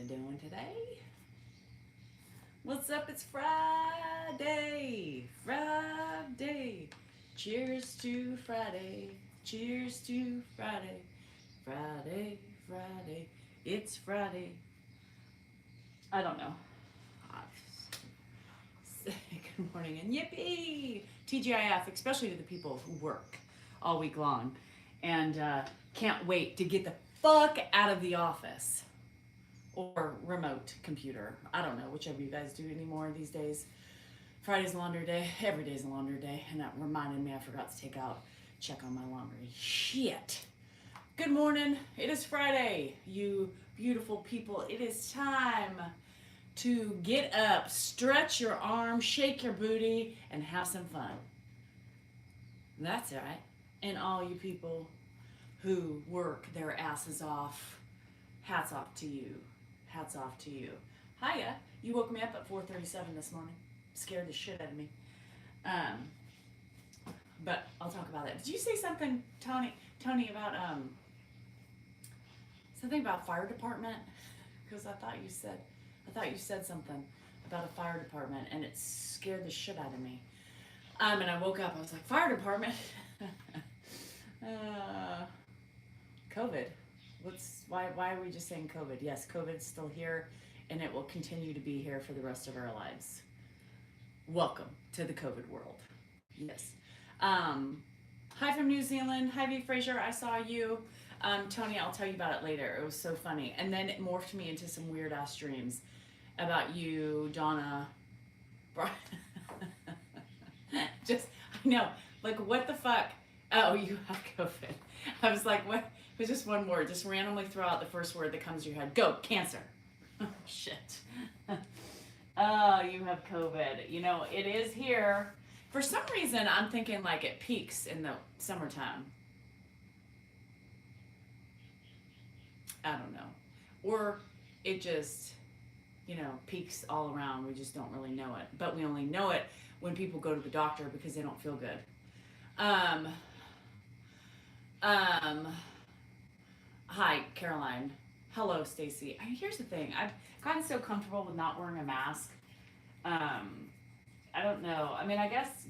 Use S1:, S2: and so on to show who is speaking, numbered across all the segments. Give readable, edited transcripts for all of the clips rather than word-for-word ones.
S1: doing today? What's up? It's Friday. Friday. Cheers to Friday. Cheers to Friday. Friday, Friday. It's Friday. I don't know. Good morning and yippee! TGIF, especially to the people who work all week long and can't wait to get the fuck out of the office or remote computer. I don't know, whichever you guys do anymore these days. Friday's a laundry day. Every day's a laundry day. And that reminded me I forgot to check on my laundry. Shit. Good morning. It is Friday, you beautiful people. It is time to get up, stretch your arm, shake your booty, and have some fun. That's right. And all you people who work their asses off, hats off to you. Hats off to you. Hiya. You woke me up at 4:37 this morning. Scared the shit out of me. But I'll talk about it. Did you say something, Tony, about something about fire department? Because I thought you said something about a fire department, and it scared the shit out of me. And I woke up. I was like, fire department. COVID. Why are we just saying COVID? Yes, COVID's still here, and it will continue to be here for the rest of our lives. Welcome to the COVID world. Yes. Hi from New Zealand. Hi, V. Fraser. I saw you. Tony, I'll tell you about it later. It was so funny. And then it morphed me into some weird ass dreams about you, Donna. Just, I know. Like, what the fuck? Oh, you have COVID. I was like, what? It was just one word. Just randomly throw out the first word that comes to your head. Go, cancer. Oh, shit. Oh, you have COVID. You know, it is here. For some reason, I'm thinking like it peaks in the summertime. I don't know. Or it just, peaks all around. We just don't really know it. But we only know it when people go to the doctor because they don't feel good. Hi, Caroline. Hello, Stacy. Here's the thing. I've gotten so comfortable with not wearing a mask. I don't know. I mean, I guess,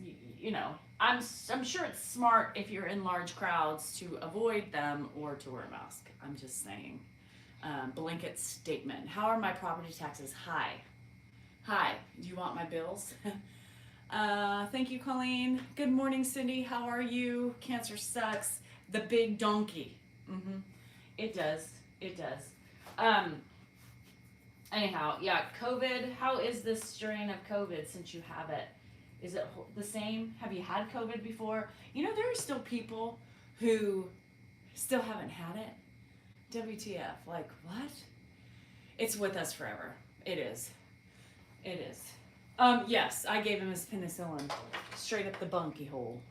S1: I'm sure it's smart if you're in large crowds to avoid them or to wear a mask. I'm just saying. Blanket statement. How are my property taxes? Hi. Do you want my bills? Thank you, Colleen. Good morning, Cindy. How are you? Cancer sucks. The big donkey. It does. Anyhow, yeah, COVID. How is this strain of COVID since you have it? Is it the same? Have you had COVID before? There are still people who still haven't had it. WTF? Like, what? It's with us forever. It is. Yes, I gave him his penicillin. Straight up the bunky hole.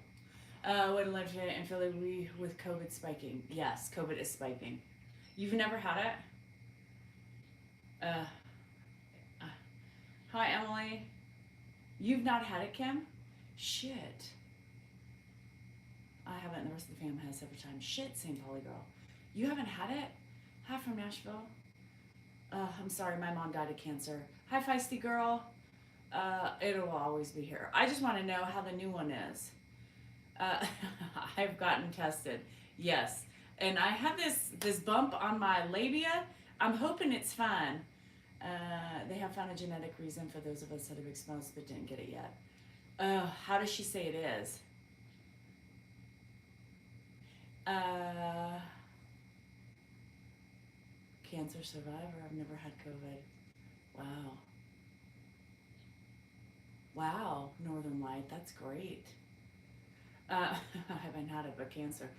S1: What a legend in Philly with COVID spiking. Yes, COVID is spiking. You've never had it? Hi, Emily. You've not had it, Kim? Shit. I haven't, and the rest of the family has every time. Shit, St. Pauli girl. You haven't had it? Hi from Nashville. I'm sorry, my mom died of cancer. Hi, feisty girl. It'll always be here. I just want to know how the new one is. I've gotten tested. Yes. And I have this bump on my labia. I'm hoping it's fine. They have found a genetic reason for those of us that have exposed but didn't get it yet. How does she say it is? Cancer survivor. I've never had COVID. Wow, Northern Light. That's great. I haven't had it, but cancer.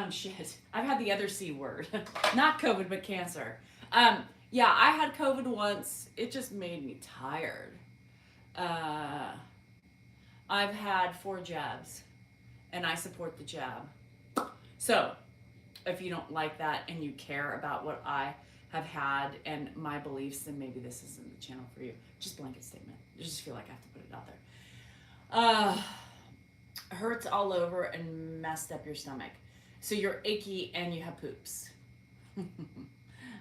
S1: Shit. I've had the other C word. Not COVID, but cancer. Yeah, I had COVID once. It just made me tired. I've had 4 jabs, and I support the jab. So, if you don't like that and you care about what I have had and my beliefs, then maybe this isn't the channel for you. Just blanket statement. I just feel like I have to put it out there. Hurts all over and messed up your stomach. So you're achy and you have poops.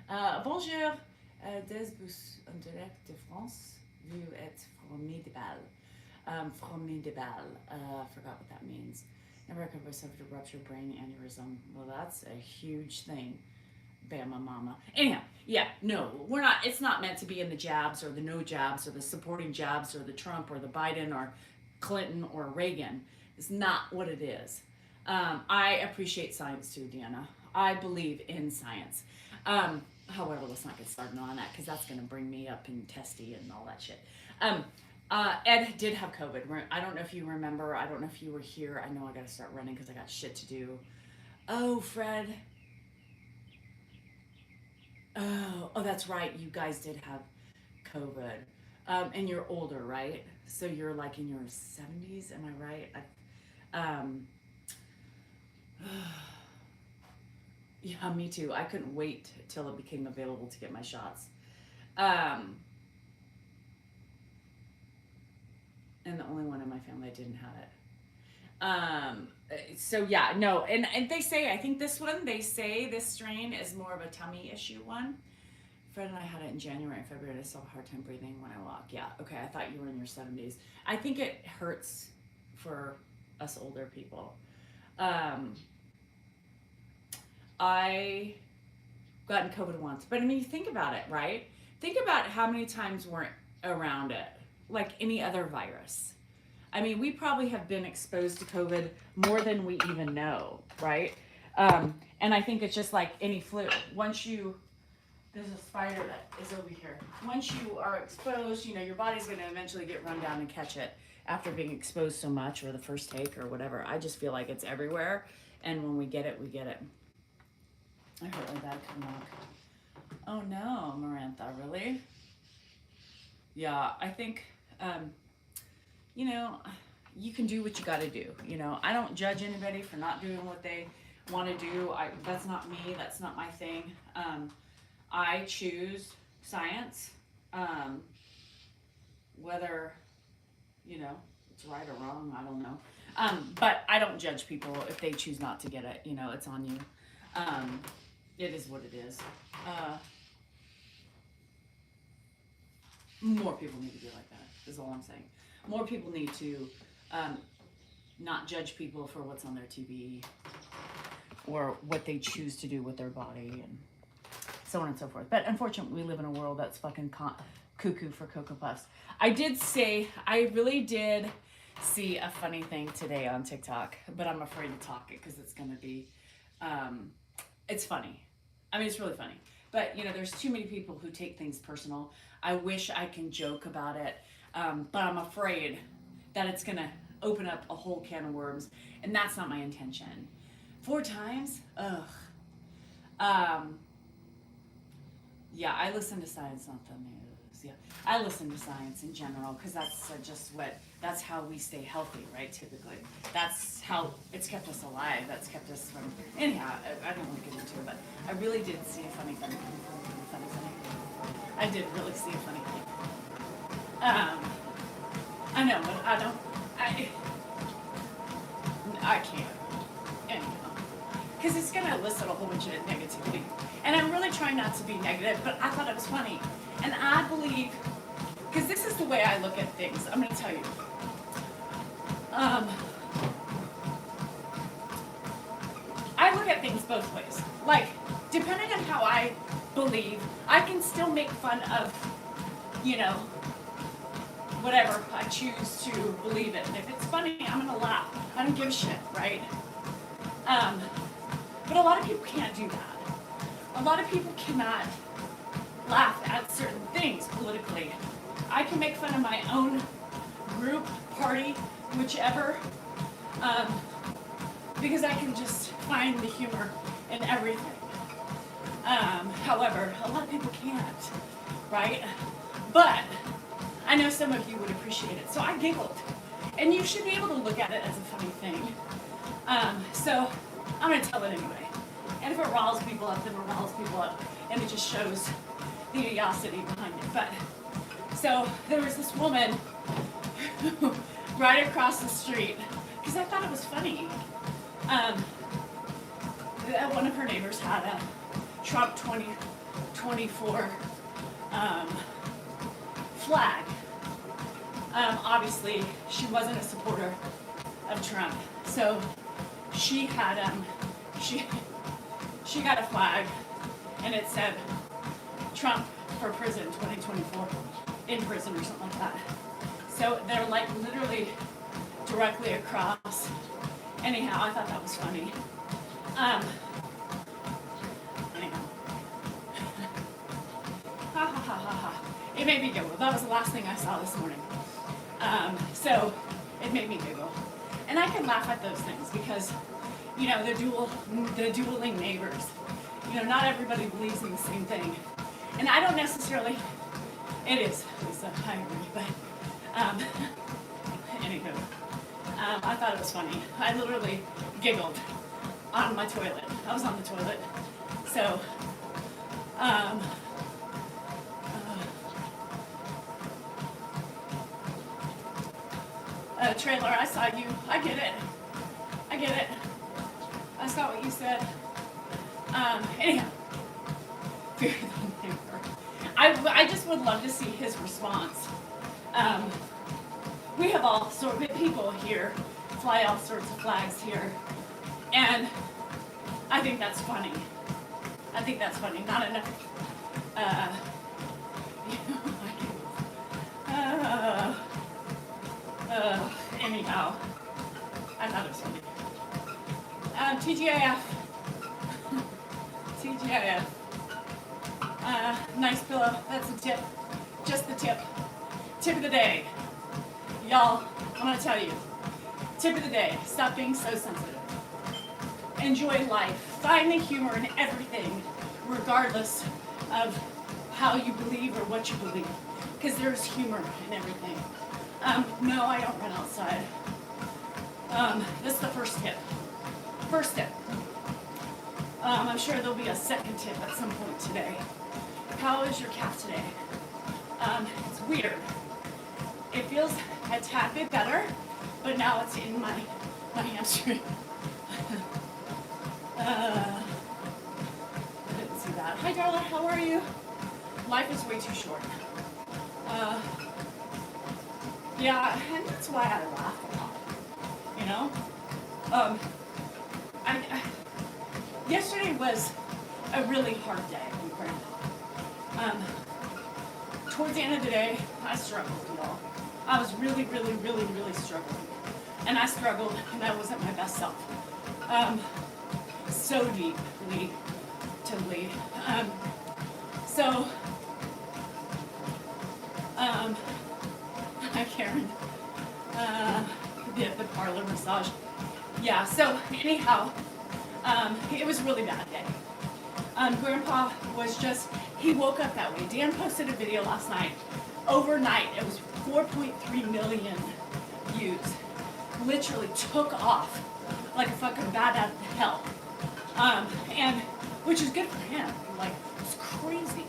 S1: Bonjour. Des bus en direct de France. Vous êtes formidable. Formidable. Forgot what that means. Never recover suffered a ruptured brain aneurysm. Well, that's a huge thing. Bama mama. Anyhow, yeah, no, we're not, it's not meant to be in the jabs or the no jabs or the supporting jabs or the Trump or the Biden or Clinton or Reagan. It's not what it is. I appreciate science too, Deanna. I believe in science. However, let's not get started on that because that's going to bring me up in testy and all that shit. Ed did have COVID. I don't know if you remember. I don't know if you were here. I know I got to start running because I got shit to do. Oh, Fred. Oh, that's right. You guys did have COVID. And you're older, right? So you're like in your 70s, am I right? Yeah, me too. I couldn't wait till it became available to get my shots. And the only one in my family that didn't have it. So yeah, no, and they say, I think this one, they say this strain is more of a tummy issue one. Fred and I had it in January and February. I still have a hard time breathing when I walk. Yeah, okay, I thought you were in your 70s. I think it hurts for us older people. I gotten COVID once, but I mean, you think about it, right? Think about how many times we're around it, like any other virus. I mean, we probably have been exposed to COVID more than we even know, right? And I think it's just like any flu. Once you, there's a spider that is over here. Once you are exposed, you know, your body's going to eventually get run down and catch it after being exposed so much, or the first take or whatever. I just feel like it's everywhere. And when we get it, we get it. I heard my dad come back. Oh no, Marantha, really? Yeah, I think, you know, you can do what you got to do. You know, I don't judge anybody for not doing what they want to do. That's not me. That's not my thing. I choose science, whether, you know, it's right or wrong, I don't know. But I don't judge people if they choose not to get it. You know, it's on you. It is what it is. More people need to be like that, is all I'm saying. More people need to not judge people for what's on their TV or what they choose to do with their body and so on and so forth. But unfortunately, we live in a world that's fucking cuckoo for Cocoa Puffs. I really did see a funny thing today on TikTok, but I'm afraid to talk it because it's going to be, it's funny. I mean, it's really funny. But, you know, there's too many people who take things personal. I wish I can joke about it, but I'm afraid that it's going to open up a whole can of worms, and that's not my intention. 4 times? Ugh. Yeah, I listen to science, not the news. Yeah, I listen to science in general because that's that's how we stay healthy, right? Typically, that's how it's kept us alive. That's kept us from. Anyhow, I don't want to get into it, but I really did see a funny thing. I did really see a funny thing. I know, but I can't. Anyhow. Because it's going to elicit a whole bunch of negativity. And I'm really trying not to be negative, but I thought it was funny. And I believe, because this is the way I look at things, I'm going to tell you. I look at things both ways. Like, depending on how I believe, I can still make fun of, you know, whatever I choose to believe it. And if it's funny, I'm going to laugh. I don't give a shit, right? But a lot of people can't do that. A lot of people cannot laugh at certain things politically. I can make fun of my own group, party, whichever, because I can just find the humor in everything. However, a lot of people can't, right? But I know some of you would appreciate it. So I giggled. And you should be able to look at it as a funny thing. So I'm going to tell it anyway. And if it riles people up, then it riles people up. And it just shows the idiocy behind it. But, so there was this woman right across the street, because I thought it was funny. One of her neighbors had a Trump 2024 flag. Obviously, she wasn't a supporter of Trump, so she had she got a flag, and it said Trump for prison 2024, in prison or something like that. So they're like literally directly across. Anyhow, I thought that was funny. Anyhow. Ha ha ha ha ha. It made me giggle. That was the last thing I saw this morning. So it made me giggle. And I can laugh at those things because, you know, the dueling neighbors. You know, not everybody believes in the same thing. And I don't necessarily, it is, Lisa, I agree, but, anywho, I thought it was funny. I literally giggled on my toilet. I was on the toilet. So, trailer, I saw you. I get it. I saw what you said. Anyhow, I just would love to see his response. We have all sorts of people here, fly all sorts of flags here, and I think that's funny. Not enough. Anyhow, I thought it was funny. TGIF. Nice pillow. That's a tip. Just the tip. Tip of the day. Y'all, I'm going to tell you. Tip of the day. Stop being so sensitive. Enjoy life. Find the humor in everything, regardless of how you believe or what you believe. Because there's humor in everything. No, I don't run outside. This is the first tip. I'm sure there'll be a second tip at some point today. How is your calf today? It's weird. It feels a tad bit better, but now it's in my hamstring. I didn't see that. Hi, Darla. How are you? Life is way too short. Yeah, and that's why I laugh a lot. You know? Yesterday was a really hard day with Grandpa. Towards the end of the day, I struggled, y'all. I was really struggling. And I struggled, and I wasn't my best self. So deeply to lead. Hi, Karen. The parlor massage. Yeah, so anyhow, it was a really bad day. Grandpa was just, he woke up that way. Dan posted a video last night. Overnight, it was 4.3 million views. Literally took off like a fucking bat out of hell. And, which is good for him. Like, it's crazy.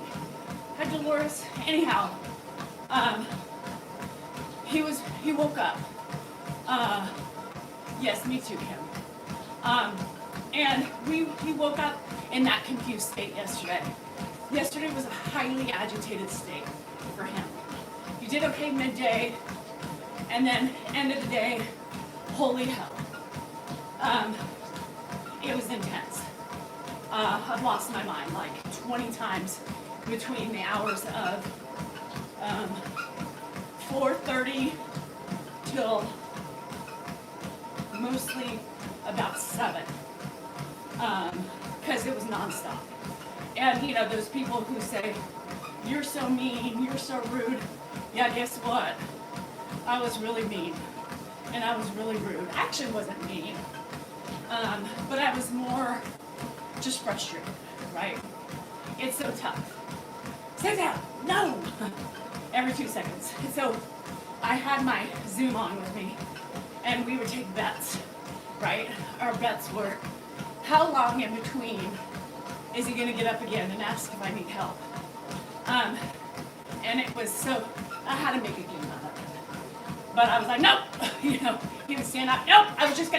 S1: Hi, Dolores. Anyhow, he woke up. Yes, me too, Kim. And he woke up in that confused state yesterday. Yesterday was a highly agitated state for him. He did okay midday, and then end of the day, holy hell. It was intense. I've lost my mind like 20 times between the hours of 4:30 till mostly about 7, because it was nonstop. And you know, those people who say, you're so mean, you're so rude. Yeah, guess what? I was really mean, and I was really rude. I actually wasn't mean, but I was more just frustrated, right? It's so tough. Sit down, no! Every 2 seconds. And so I had my Zoom on with me, and we would take bets, right? Our bets were, how long in between is he gonna get up again and ask if I need help? And it was so, I had to make a game out of it. But I was like, nope! You know, he would stand up, nope! I was just,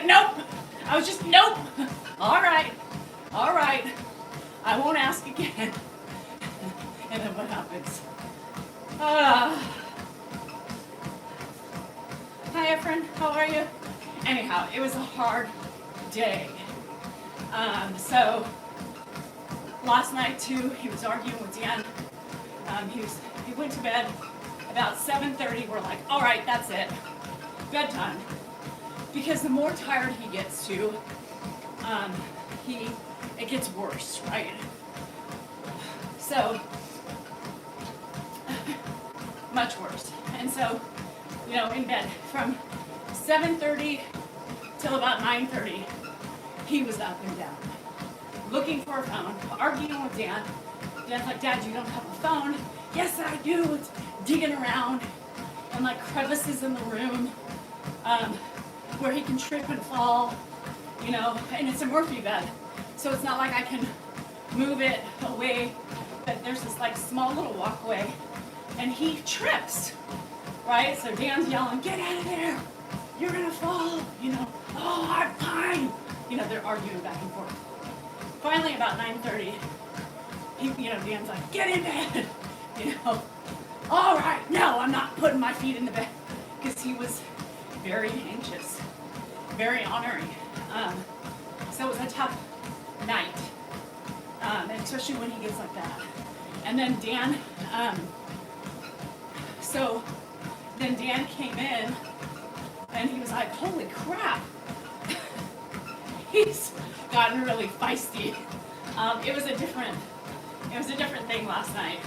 S1: nope! All right, I won't ask again. And then what happens? day. So last night too, he was arguing with Dan. He went to bed about 7:30. We're like, all right, that's it, bedtime. Because the more tired he gets too, it gets worse, right? So much worse. And so, in bed from 7:30 till about 9:30, he was up and down, looking for a phone, arguing with Dan. Dan's like, Dad, you don't have a phone. Yes, I do. It's digging around and like crevices in the room where he can trip and fall, and it's a Murphy bed. So it's not like I can move it away, but there's this like small little walkway and he trips, right? So Dan's yelling, get out of there. You're gonna fall, oh, I'm fine. They're arguing back and forth. Finally, about 9:30, Dan's like, get in bed. All right, no, I'm not putting my feet in the bed. Because he was very anxious, very honoring. So it was a tough night, especially when he gets like that. And then Dan, Dan came in and he was like, holy crap. He's gotten really feisty. It was a different thing last night.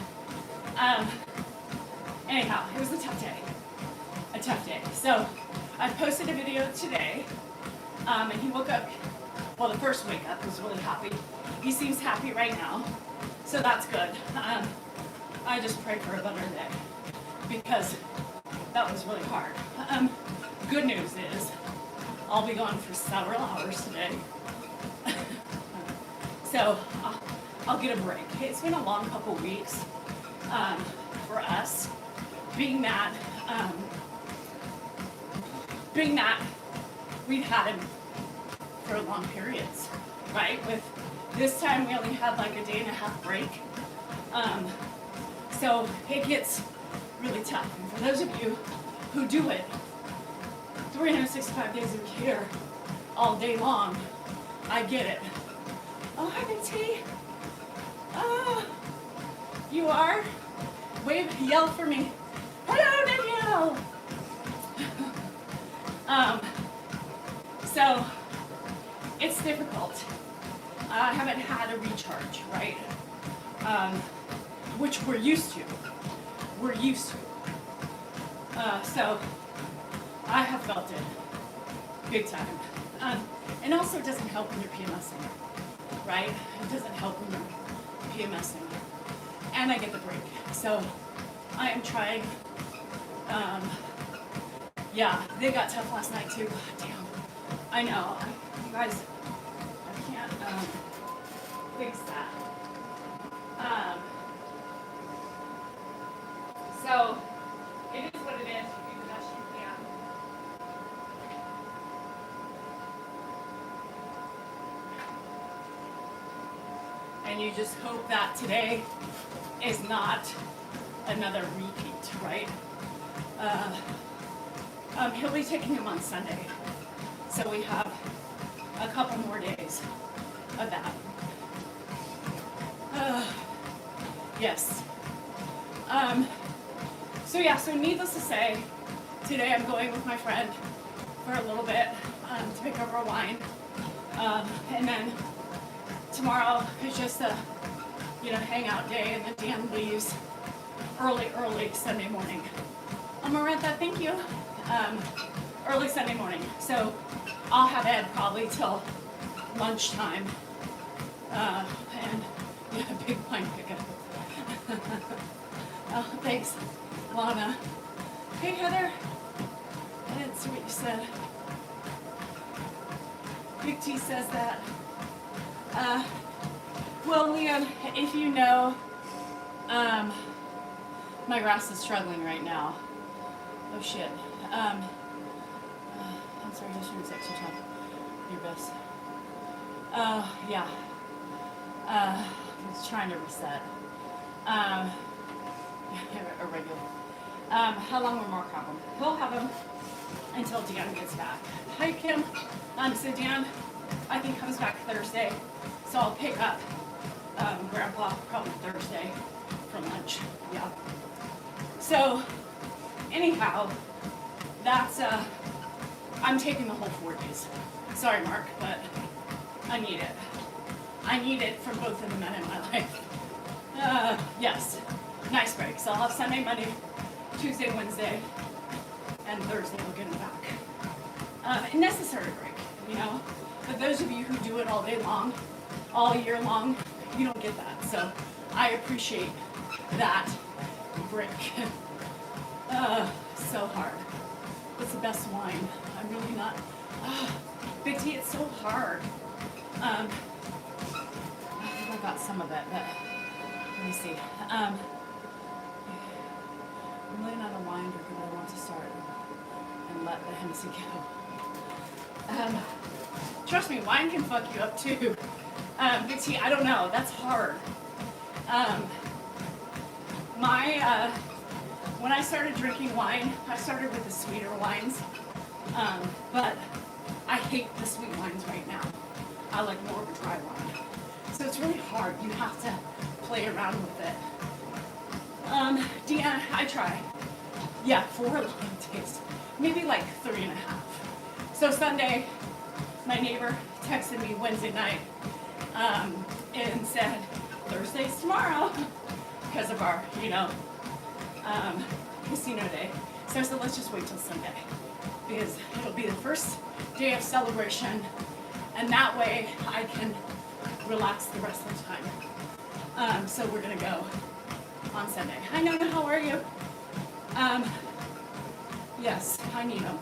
S1: Anyhow, it was a tough day. So I posted a video today, and he woke up, the first wake up was really happy. He seems happy right now, so that's good. I just pray for a better day, because that was really hard. Good news is, I'll be gone for several hours today. So I'll get a break. It's been a long couple weeks for us, being that we've had him for long periods, right? With this time we only had like a day and a half break. So it gets really tough. And for those of you who do it 365 days a year, all day long, I get it. Oh, hi, Big T. Oh, you are? Wave, yell for me. Hello, Danielle. So it's difficult. I haven't had a recharge, right? Which we're used to. So I have felt it big time. And also it doesn't help when you're PMSing, right? It doesn't help when you're PMSing. And I get the break. So I am trying. They got tough last night too. Damn. I know. You guys, I can't fix that. So it is what it is. You do the best you can. And you just hope that today is not another repeat, right? He'll be taking him on Sunday. So we have a couple more days of that. Yes. So needless to say, today I'm going with my friend for a little bit to pick up our wine. And then tomorrow is just a, hangout day, and then Dan leaves early Sunday morning. Marantha, thank you. Early Sunday morning. So I'll have Ed probably till lunchtime. And big wine pickup. Oh, thanks, Lana. Hey, Heather. I didn't see what you said. Big T says that. Well, Leon, if you know, my grass is struggling right now. Oh shit. I'm sorry, just doing extra time. Your best. Yeah. I was trying to reset. A regular. How long will Mark have him? He'll have him until Dan gets back. Hi, Kim. So Dan I think comes back Thursday, so I'll pick up Grandpa probably Thursday for lunch. Yeah. So anyhow, that's I'm taking the whole 4 days. Sorry, Mark, but I need it. I need it for both of the men in my life. Yes, nice break. So I'll have Sunday, Monday, Tuesday, Wednesday, and Thursday I'll get them back. A necessary break, you know. But those of you who do it all day long, all year long, you don't get that. So I appreciate that break. So hard. It's the best wine. I'm really not. Big T, it's so hard. I think I got some of it, but let me see. I'm really not a wine drinker, but I want to start and let the Hennessy go. Trust me, wine can fuck you up too. Big T, I don't know. That's hard. When I started drinking wine, I started with the sweeter wines, but I hate the sweet wines right now. I like more of a dry wine. So it's really hard. You have to play around with it. Deanna, I try. Yeah, 4 long days. Maybe like 3.5. So Sunday, my neighbor texted me Wednesday night and said, Thursday's tomorrow, because of our, casino day. So I said, let's just wait till Sunday, because it'll be the first day of celebration, and that way I can relax the rest of the time. So we're gonna go on Sunday. Hi Nona, how are you? Yes, I need them.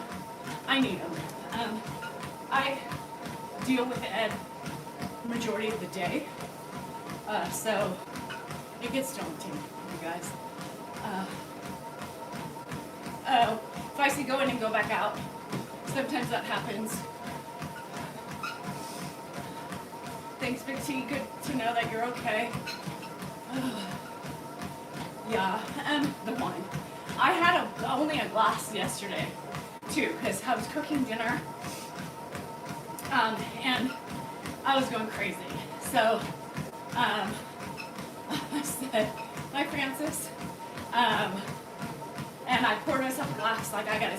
S1: I deal with Ed majority of the day, so it gets daunting, you guys. If I see go in and go back out, sometimes that happens. Thanks, Big T. Good to know that you're okay. Yeah, and the wine. I had only a glass yesterday, too, because I was cooking dinner, and I was going crazy. So, I said, hi, Francis. And I poured myself a glass, like I gotta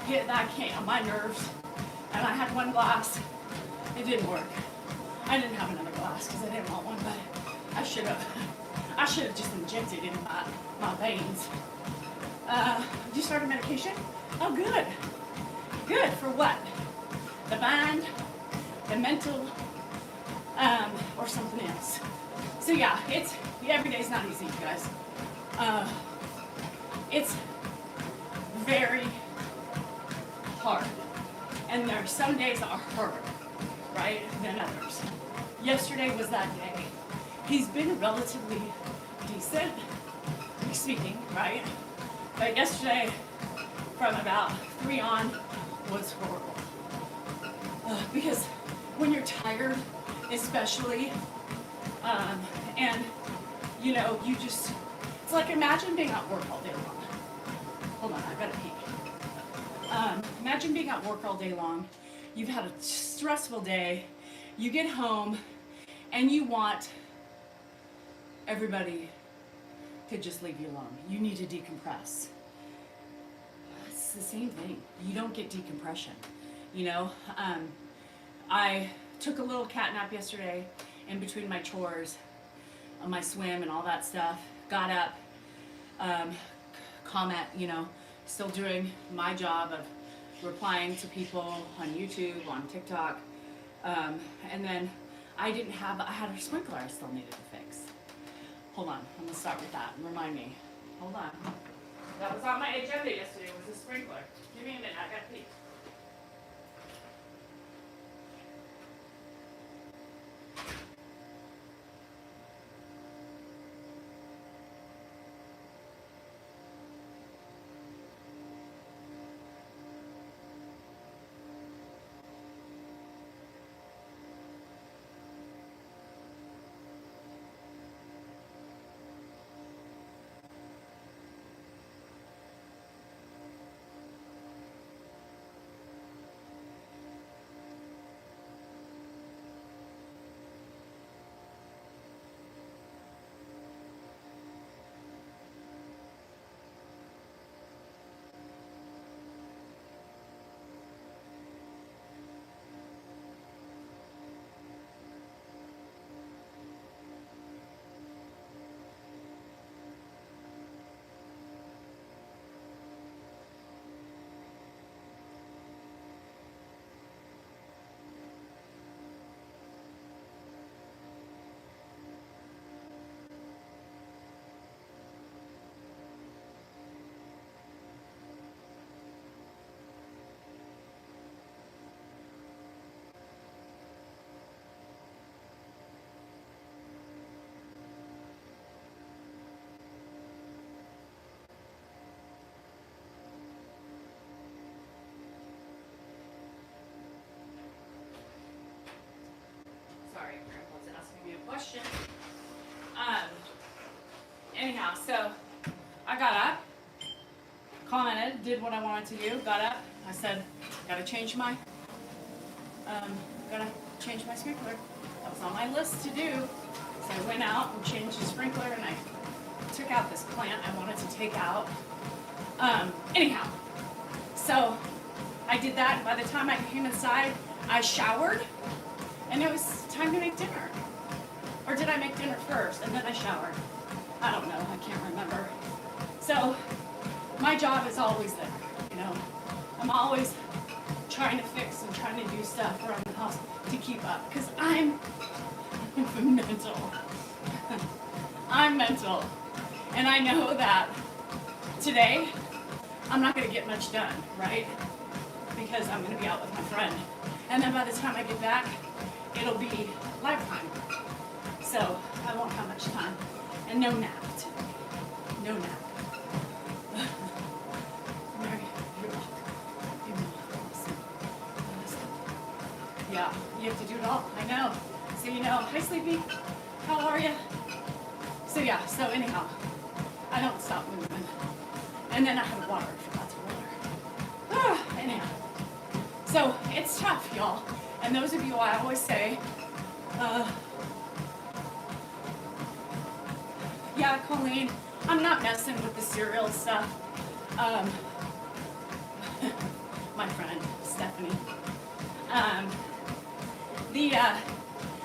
S1: get that on my nerves. And I had one glass. It didn't work. I didn't have another glass because I didn't want one, but I should have. I should have just injected it in my veins. Did you start a medication? Oh, good. Good for what? The mind, the mental, or something else. So yeah, every day's not easy, you guys. It's very hard. And there are some days that are harder, right, than others. Yesterday was that day. He's been relatively decent, speaking, right? But yesterday, from about 3 on, was horrible. Because when you're tired, especially, and it's like imagine being at work all day long. Hold on, I gotta pee. Imagine being at work all day long. You've had a stressful day. You get home and you want everybody to just leave you alone. You need to decompress. It's the same thing. You don't get decompression. I took a little cat nap yesterday in between my chores, my swim and all that stuff. Got up, still doing my job of replying to people on YouTube, on TikTok. And then I had a sprinkler I still needed to fix. Hold on, I'm gonna start with that. Remind me. Hold on. That was on my agenda yesterday, was the sprinkler. Give me a minute, I gotta pee. Sorry, Grandpa's asking me a question. Anyhow, so I got up, commented, did what I wanted to do, got up. I said, gotta change my sprinkler. That was on my list to do. So I went out and changed the sprinkler, and I took out this plant I wanted to take out. Anyhow, so I did that. By the time I came inside, I showered, and it was time to make dinner. Or did I make dinner first and then I showered? I don't know, I can't remember. So my job is always there, you know. I'm always trying to fix and trying to do stuff around the house to keep up, because I'm mental. I'm mental. And I know that today I'm not going to get much done, right? Because I'm going to be out with my friend. And then by the time I get back, it'll be lifetime. So I won't have much time. And no nap today. No nap. Mary, you're welcome. You're welcome. Yeah, you have to do it all. I know. So you know, hi Sleepy, how are you? So yeah, so anyhow, I don't stop moving. And then I have water, I forgot to water. Anyhow, so it's tough, y'all. And those of you, I always say, yeah, Colleen, I'm not messing with the cereal stuff. My friend, Stephanie.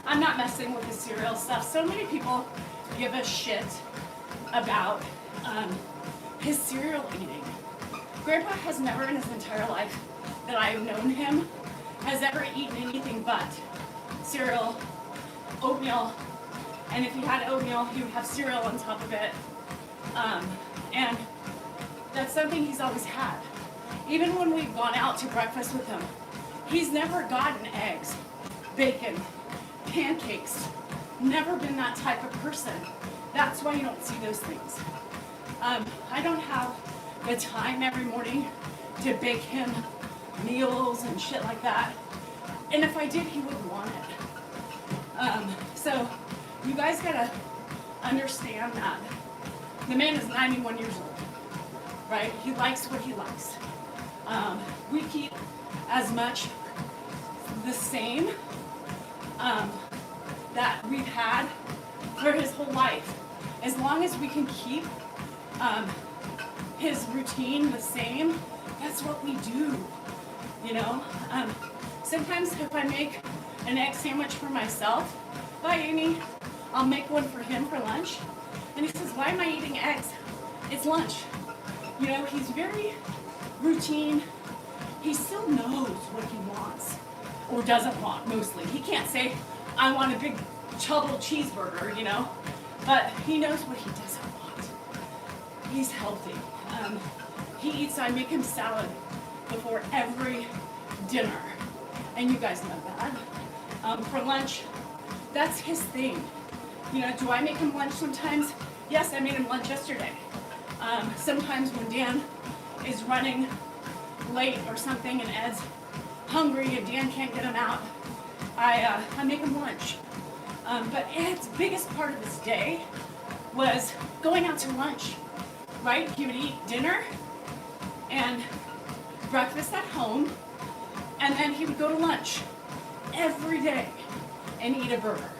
S1: I'm not messing with the cereal stuff. So many people give a shit about his cereal eating. Grandpa has never in his entire life that I've known him has ever eaten anything but cereal, oatmeal, and if he had oatmeal, he would have cereal on top of it. And that's something he's always had. Even when we've gone out to breakfast with him, he's never gotten eggs, bacon, pancakes, never been that type of person. That's why you don't see those things. I don't have the time every morning to bake him meals and shit like that. And if I did, he wouldn't want it. So you guys gotta understand that the man is 91 years old, right? He likes what he likes. We keep as much the same that we've had for his whole life. As long as we can keep his routine the same, that's what we do, you know? Sometimes if I make an egg sandwich for myself, bye Amy, I'll make one for him for lunch. And he says, why am I eating eggs? It's lunch. You know, he's very routine. He still knows what he wants or doesn't want, mostly. He can't say, I want a big double cheeseburger, you know, but he knows what he doesn't want. He's healthy. He eats, I make him salad before every dinner. And you guys know that. For lunch, that's his thing. You know, do I make him lunch sometimes? Yes, I made him lunch yesterday. Sometimes when Dan is running late or something and Ed's hungry and Dan can't get him out, I make him lunch. But Ed's biggest part of his day was going out to lunch, right? He would eat dinner and breakfast at home, and then he would go to lunch every day and eat a burger.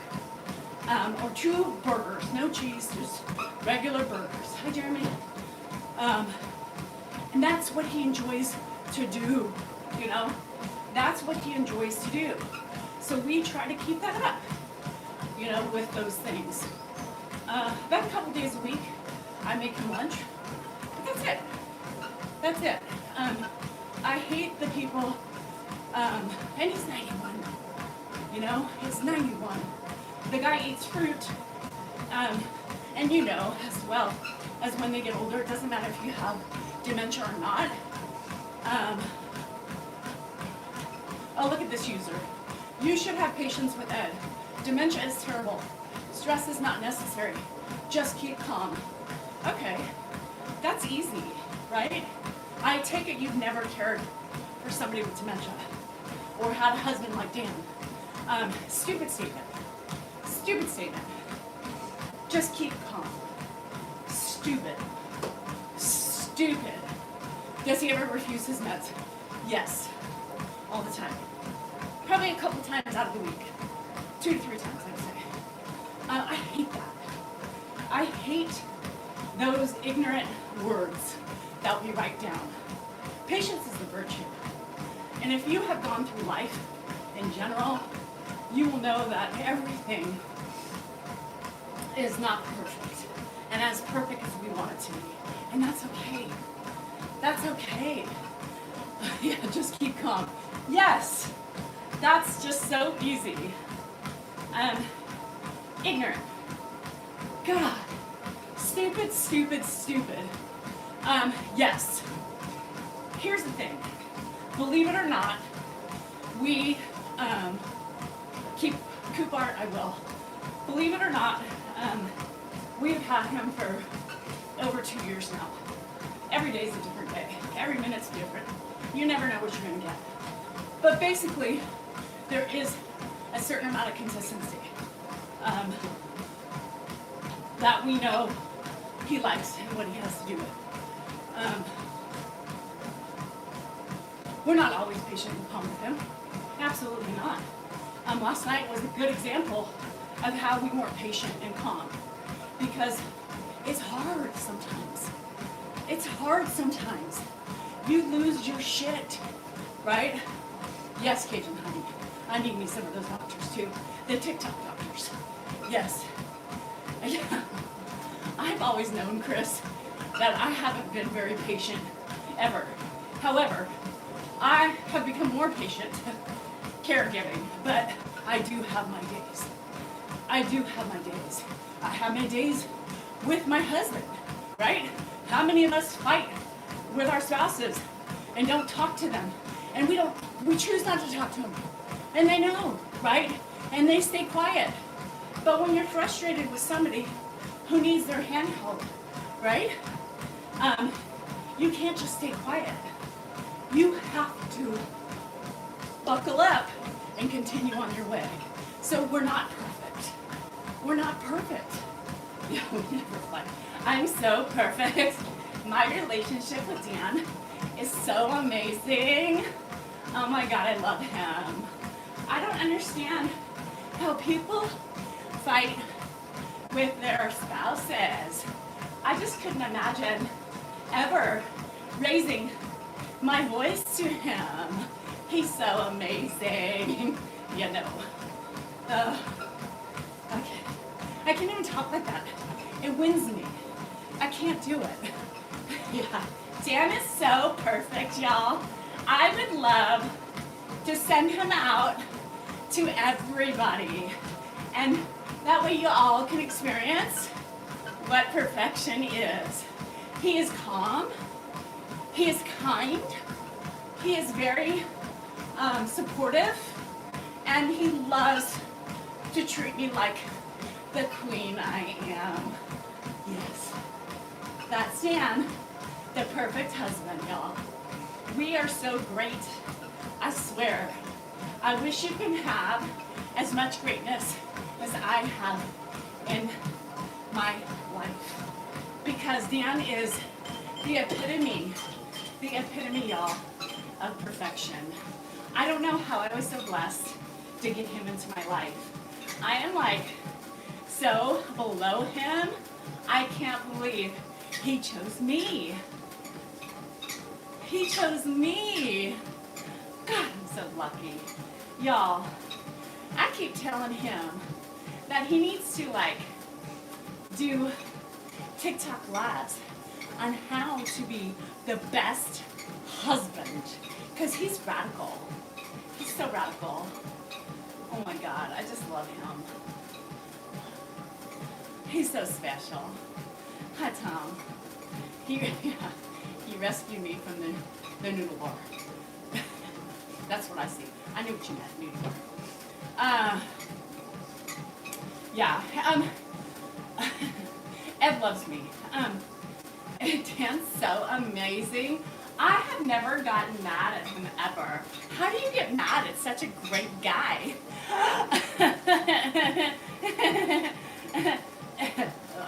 S1: Or 2 burgers, no cheese, just regular burgers. Hi, Jeremy. And that's what he enjoys to do, you know? That's what he enjoys to do. So we try to keep that up, you know, with those things. About a couple days a week, I make him lunch. But that's it. That's it. I hate the people, and he's 91, you know? He's 91. The guy eats fruit, and you know as well as when they get older, it doesn't matter if you have dementia or not. Oh, look at this user. You should have patience with Ed. Dementia is terrible. Stress is not necessary. Just keep calm. Okay, that's easy, right? I take it you've never cared for somebody with dementia or had a husband like Dan. Stupid statement. Stupid statement. Just keep calm. Stupid. Stupid. Does he ever refuse his meds? Yes. All the time. Probably a couple times out of the week. 2 to 3 times, I would say. I hate that. I hate those ignorant words that we write down. Patience is a virtue. And if you have gone through life in general, you will know that everything is not perfect. And as perfect as we want it to be. And that's okay. That's okay. Yeah, just keep calm. Yes, that's just so easy. Ignorant. God. Stupid, stupid, stupid. Yes. Here's the thing. Believe it or not, we keep Coopart, I will. Believe it or not, we've had him for over 2 years now. Every day is a different day. Every minute's different. You never know what you're going to get. But basically, there is a certain amount of consistency that we know he likes and what he has to do with. We're not always patient and calm with him. Absolutely not. Last night was a good example of how we weren't patient and calm. Because it's hard sometimes. It's hard sometimes. You lose your shit, right? Yes, Cajun honey. I need me some of those doctors too. The TikTok doctors. Yes. Yeah. I've always known, Chris, that I haven't been very patient ever. However, I have become more patient caregiving, but I do have my days. I do have my days. I have my days with my husband, right? How many of us fight with our spouses and don't talk to them? And we choose not to talk to them. And they know, right? And they stay quiet. But when you're frustrated with somebody who needs their hand held, right? You can't just stay quiet. You have to buckle up and continue on your way. So we're not perfect. We're not perfect. Yeah, we never fight. I'm so perfect. My relationship with Dan is so amazing. Oh my God, I love him. I don't understand how people fight with their spouses. I just couldn't imagine ever raising my voice to him. He's so amazing. You know. Okay. I can't even talk like that. It wins me. I can't do it. Yeah. Dan is so perfect, y'all. I would love to send him out to everybody. And that way you all can experience what perfection is. He is calm. He is kind. He is very supportive. And he loves to treat me like the queen I am. Yes. That's Dan, the perfect husband, y'all. We are so great. I swear. I wish you can have as much greatness as I have in my life. Because Dan is the epitome, y'all, of perfection. I don't know how I was so blessed to get him into my life. I am like so below him. I can't believe he chose me. He chose me. God, I'm so lucky. Y'all, I keep telling him that he needs to do TikTok lives on how to be the best husband. Because he's radical. He's so radical. Oh my God, I just love him. He's so special. Hi, Tom. He rescued me from the noodle bar. That's what I see. I knew what you meant, noodle bar. Yeah. Ed loves me. Dan's so amazing. I have never gotten mad at him ever. How do you get mad at such a great guy? Oh,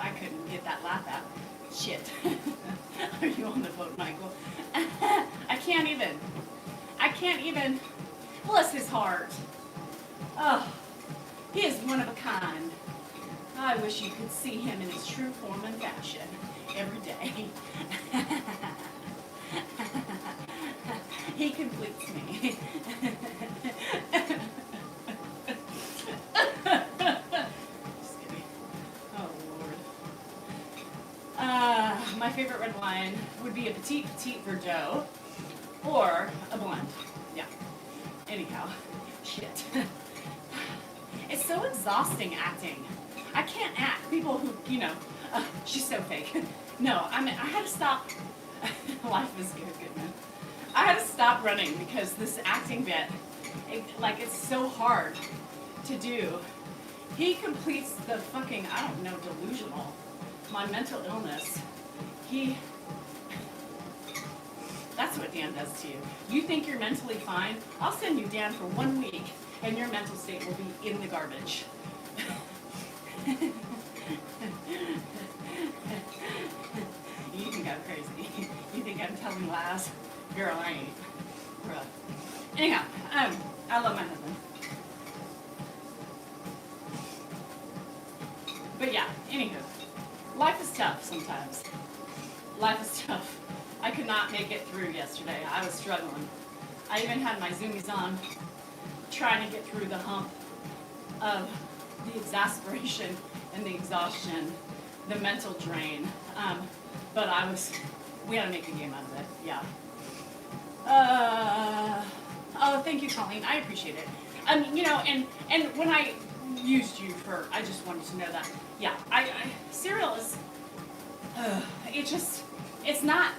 S1: I couldn't get that laugh out. Shit. Are you on the boat, Michael? I can't even. Bless his heart. Oh, he is one of a kind. I wish you could see him in his true form and fashion every day. He completes me. Just kidding. Oh, Lord. My favorite red wine would be a petite Verdot or a blend. Yeah. Anyhow, shit. It's so exhausting acting. I can't act. People who, she's so fake. No, I had to stop. Life is good, man. I had to stop running because this acting bit, it's so hard to do. He completes the fucking, I don't know, delusional. My mental illness. That's what Dan does to you. You think you're mentally fine? I'll send you Dan for 1 week and your mental state will be in the garbage. You think I'm crazy. You think I'm telling lies? Girl, I ain't. Bruh. Anyhow, I love my husband. But yeah, anywho. Life is tough sometimes. Life is tough. I could not make it through yesterday. I was struggling. I even had my zoomies on, trying to get through the hump of the exasperation and the exhaustion, the mental drain. But we had to make a game out of it, yeah. Oh, thank you, Colleen. I appreciate it. And when I used you for, I just wanted to know that. Yeah, cereal is, it's not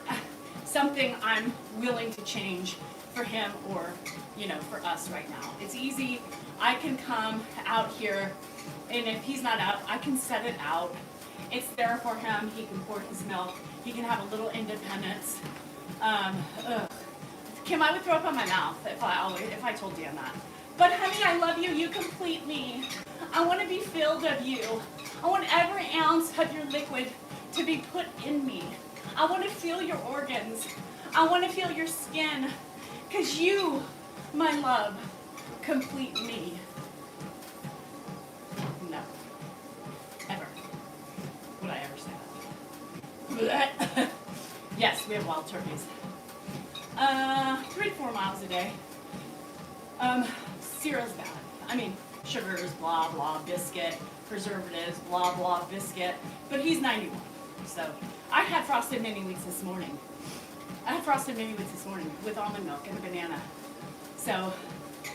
S1: something I'm willing to change for him or, for us right now. It's easy. I can come out here, and if he's not out, I can set it out. It's there for him. He can pour his milk. He can have a little independence. Kim, I would throw up on my mouth if I told Dan that. But honey, I love you. You complete me. I want to be filled of you. I want every ounce of your liquid to be put in me. I want to feel your organs. I want to feel your skin. Because you, my love, complete me. No. Ever. Would I ever say that? Yes, we have wild turkeys. 3 to 4 miles a day. Cereal's bad. I mean, sugars, blah, blah, biscuit, preservatives, blah, blah, biscuit. But he's 91. So I had frosted mini wheats this morning. With almond milk and a banana. So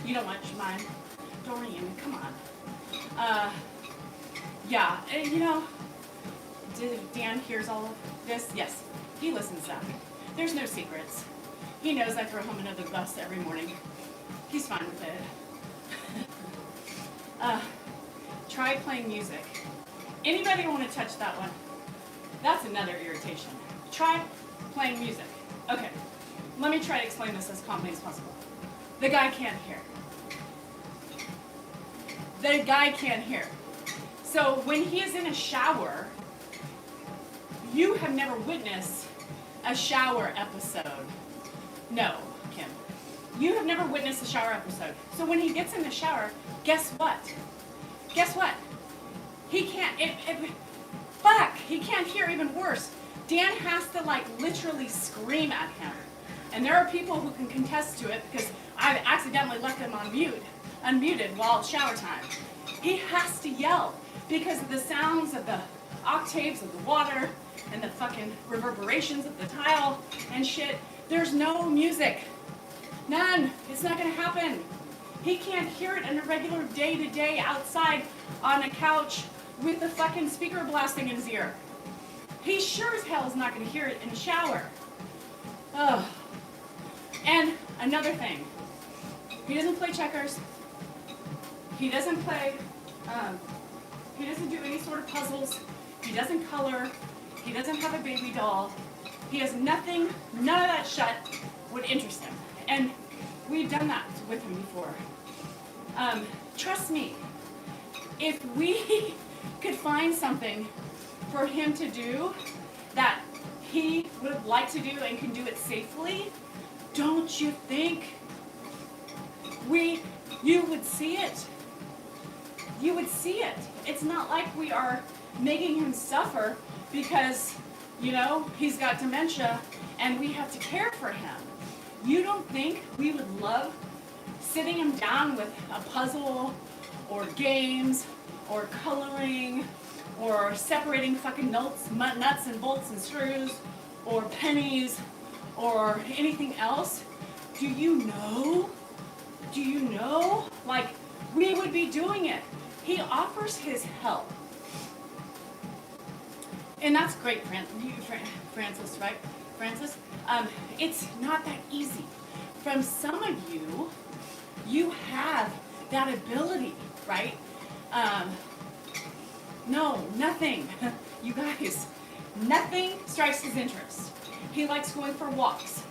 S1: you don't much mind. Doreen, come on. Yeah, Dan hears all of this. Yes, he listens to that. There's no secrets. He knows I throw him under the bus every morning. He's fine with it. Try playing music. Anybody want to touch that one? That's another irritation. Try playing music. Okay, let me try to explain this as calmly as possible. The guy can't hear. So when he is in a shower, you have never witnessed a shower episode. No, Kim. You have never witnessed a shower episode. So when he gets in the shower, guess what? He can't, he can't hear. Even worse. Dan has to literally scream at him. And there are people who can contest to it because I accidentally left him unmuted while it's shower time. He has to yell because of the sounds of the octaves of the water and the fucking reverberations of the tile and shit. There's no music. None. It's not going to happen. He can't hear it in a regular day-to-day outside on a couch with the fucking speaker blasting in his ear. He sure as hell is not going to hear it in the shower. Oh. And another thing. He doesn't play checkers. He doesn't play, he doesn't do any sort of puzzles. He doesn't color. He doesn't have a baby doll. He has nothing, none of that shit would interest him. And we've done that with him before. Trust me, if we could find something for him to do that he would like to do and can do it safely, don't you think you would see it? You would see it. It's not like we are making him suffer because, you know, he's got dementia and we have to care for him. You don't think we would love sitting him down with a puzzle or games or coloring or separating fucking nuts and bolts and screws or pennies or anything else? Do you know? Do you know? Like, we would be doing it. He offers his help. And that's great, Francis, right? Francis? It's not that easy. From some of you, you have that ability, right? No, nothing. You guys, nothing strikes his interest. He likes going for walks.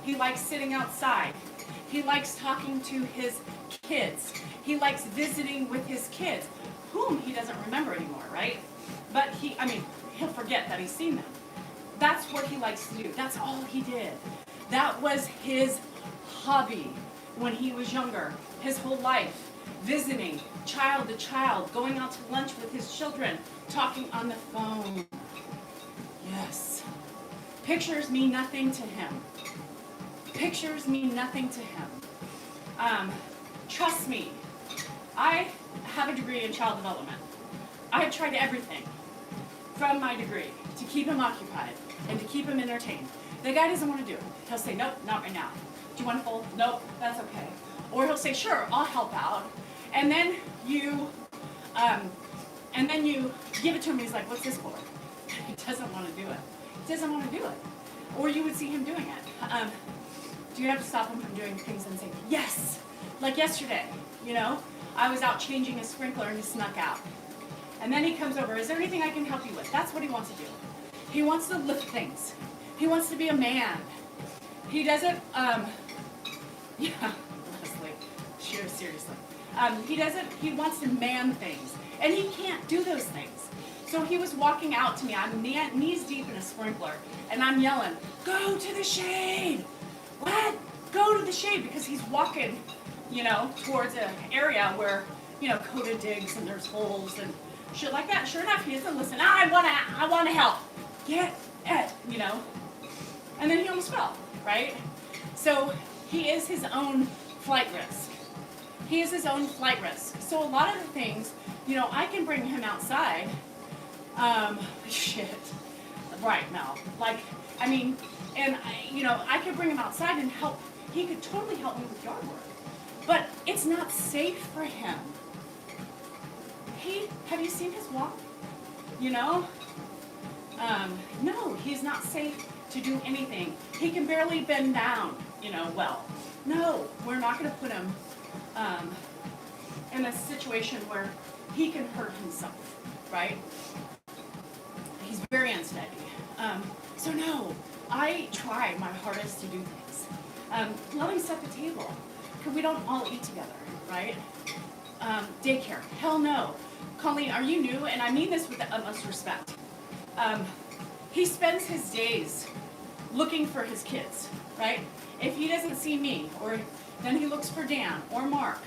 S1: He likes sitting outside. He likes talking to his kids. He likes visiting with his kids, whom he doesn't remember anymore, right? But he'll forget that he's seen them. That's what he likes to do. That's all he did. That was his hobby when he was younger, his whole life. Visiting, child to child, going out to lunch with his children, talking on the phone. Yes. Pictures mean nothing to him. Pictures mean nothing to him. Trust me, I have a degree in child development. I have tried everything from my degree to keep him occupied and to keep him entertained. The guy doesn't want to do it. He'll say, nope, not right now. Do you want to fold? Nope, that's okay. Or he'll say, sure, I'll help out. And then you give it to him and he's like, what's this for? He doesn't want to do it. He doesn't want to do it. Or you would see him doing it. Do you have to stop him from doing things and say, yes? Like yesterday, you know, I was out changing his sprinkler and he snuck out. And then he comes over, is there anything I can help you with? That's what he wants to do. He wants to lift things. He wants to be a man. He doesn't, yeah, Leslie, sure, seriously. He wants to man things. And he can't do those things. So he was walking out to me, I'm knees deep in a sprinkler, and I'm yelling, go to the shade. What? Go to the shade, because he's walking, you know, towards an area where, you know, Coda digs and there's holes and shit like that. Sure enough, he doesn't listen. I want to help. Get it, you know. And then he almost fell, right? So he is his own flight risk. He is his own flight risk. So a lot of the things, you know, I can bring him outside. Shit. Right, Mel. Like, I mean, and, you know, I could bring him outside and help. He could totally help me with yard work. But it's not safe for him. Have you seen his walk? You know? No, he's not safe to do anything. He can barely bend down, you know, well. No, we're not going to put him in a situation where he can hurt himself, right? He's very unsteady. So no, I try my hardest to do things. Let him set the table, because we don't all eat together, right? Daycare, hell no. Colleen, are you new? And I mean this with the utmost respect. He spends his days looking for his kids, right? If he doesn't see me, or then he looks for Dan or Mark.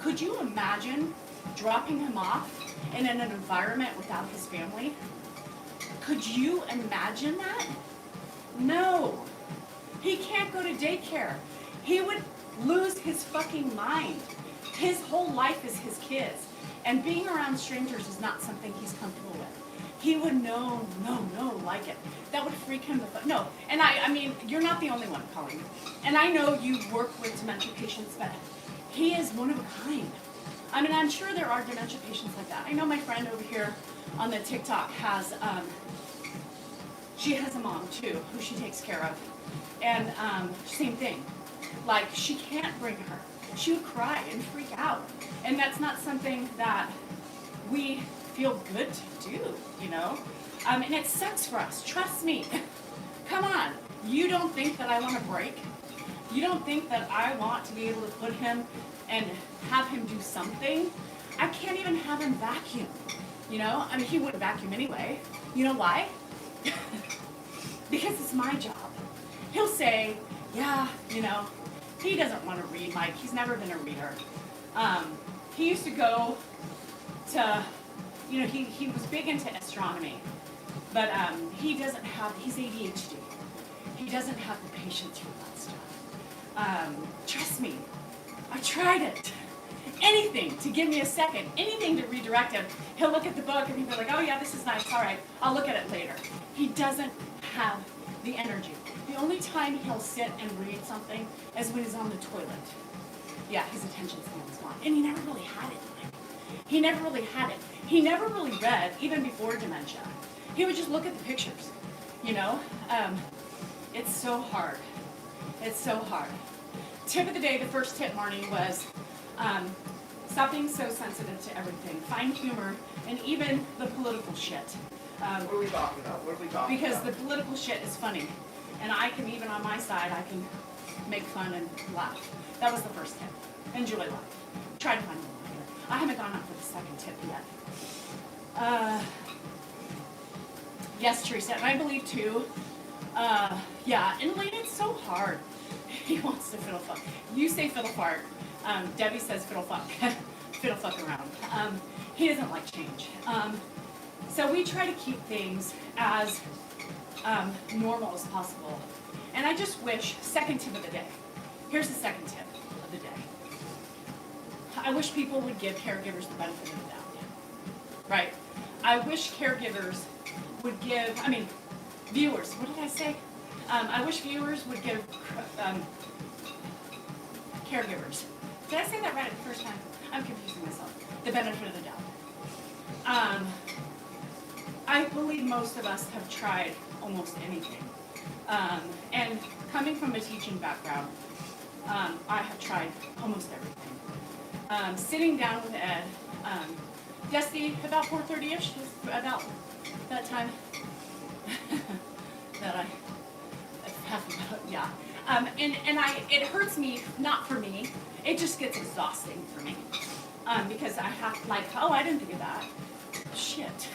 S1: Could you imagine dropping him off in an environment without his family? Could you imagine that? No. He can't go to daycare. He would lose his fucking mind. His whole life is his kids. And being around strangers is not something he's comfortable with. He would no like it. That would freak him the fuck. No, and I mean, you're not the only one, Colleen. And I know you work with dementia patients, but he is one of a kind. I mean, I'm sure there are dementia patients like that. I know my friend over here on the TikTok has, she has a mom too, who she takes care of. And same thing. Like, she can't bring her. She would cry and freak out. And that's not something that we feel good to do, you know? And it sucks for us, trust me. Come on. You don't think that I want to break? You don't think that I want to be able to put him and have him do something? I can't even have him vacuum. You know, I mean, he wouldn't vacuum anyway. You know why? Because it's my job. He'll say, yeah, you know, he doesn't want to read, Mike. He's never been a reader. He used to go to, you know, he was big into astronomy, but he's ADHD. He doesn't have the patience for that stuff. Trust me, I tried it. Anything to give me a second, anything to redirect him. He'll look at the book and he'll be like, oh yeah, this is nice, all right, I'll look at it later. He doesn't have the energy. The only time he'll sit and read something is when he's on the toilet. Yeah, his attention span is gone. And he never really had it. He never really had it. He never really read, even before dementia. He would just look at the pictures, you know? It's so hard. It's so hard. Tip of the day, the first tip, Marnie, was stop being so sensitive to everything. Find humor and even the political shit.
S2: What are we talking about? What are we talking
S1: because
S2: about?
S1: the political shit is funny. And I can, even on my side, I can make fun and laugh. That was the first tip. Enjoy life. Try to find a little. I haven't gone up for the second tip yet. Yes, Teresa, and I believe too. Yeah, and Lane, it's so hard. He wants to fiddle fuck. You say fiddle fart. Debbie says fiddle fuck. Fiddle fuck around. He doesn't like change. So we try to keep things as normal as possible. And I just wish, second tip of the day. Here's the second tip of the day. I wish people would give caregivers the benefit of the doubt. Right? I wish caregivers would give, viewers, what did I say? I wish viewers would give caregivers. Did I say that right the first time? I'm confusing myself. The benefit of the doubt. I believe most of us have tried almost anything. And coming from a teaching background, I have tried almost everything. Sitting down with Ed, Dusty, about 4:30ish, about that time that I have about, yeah. It hurts me, not for me, it just gets exhausting for me. Because I have, oh, I didn't think of that. Shit.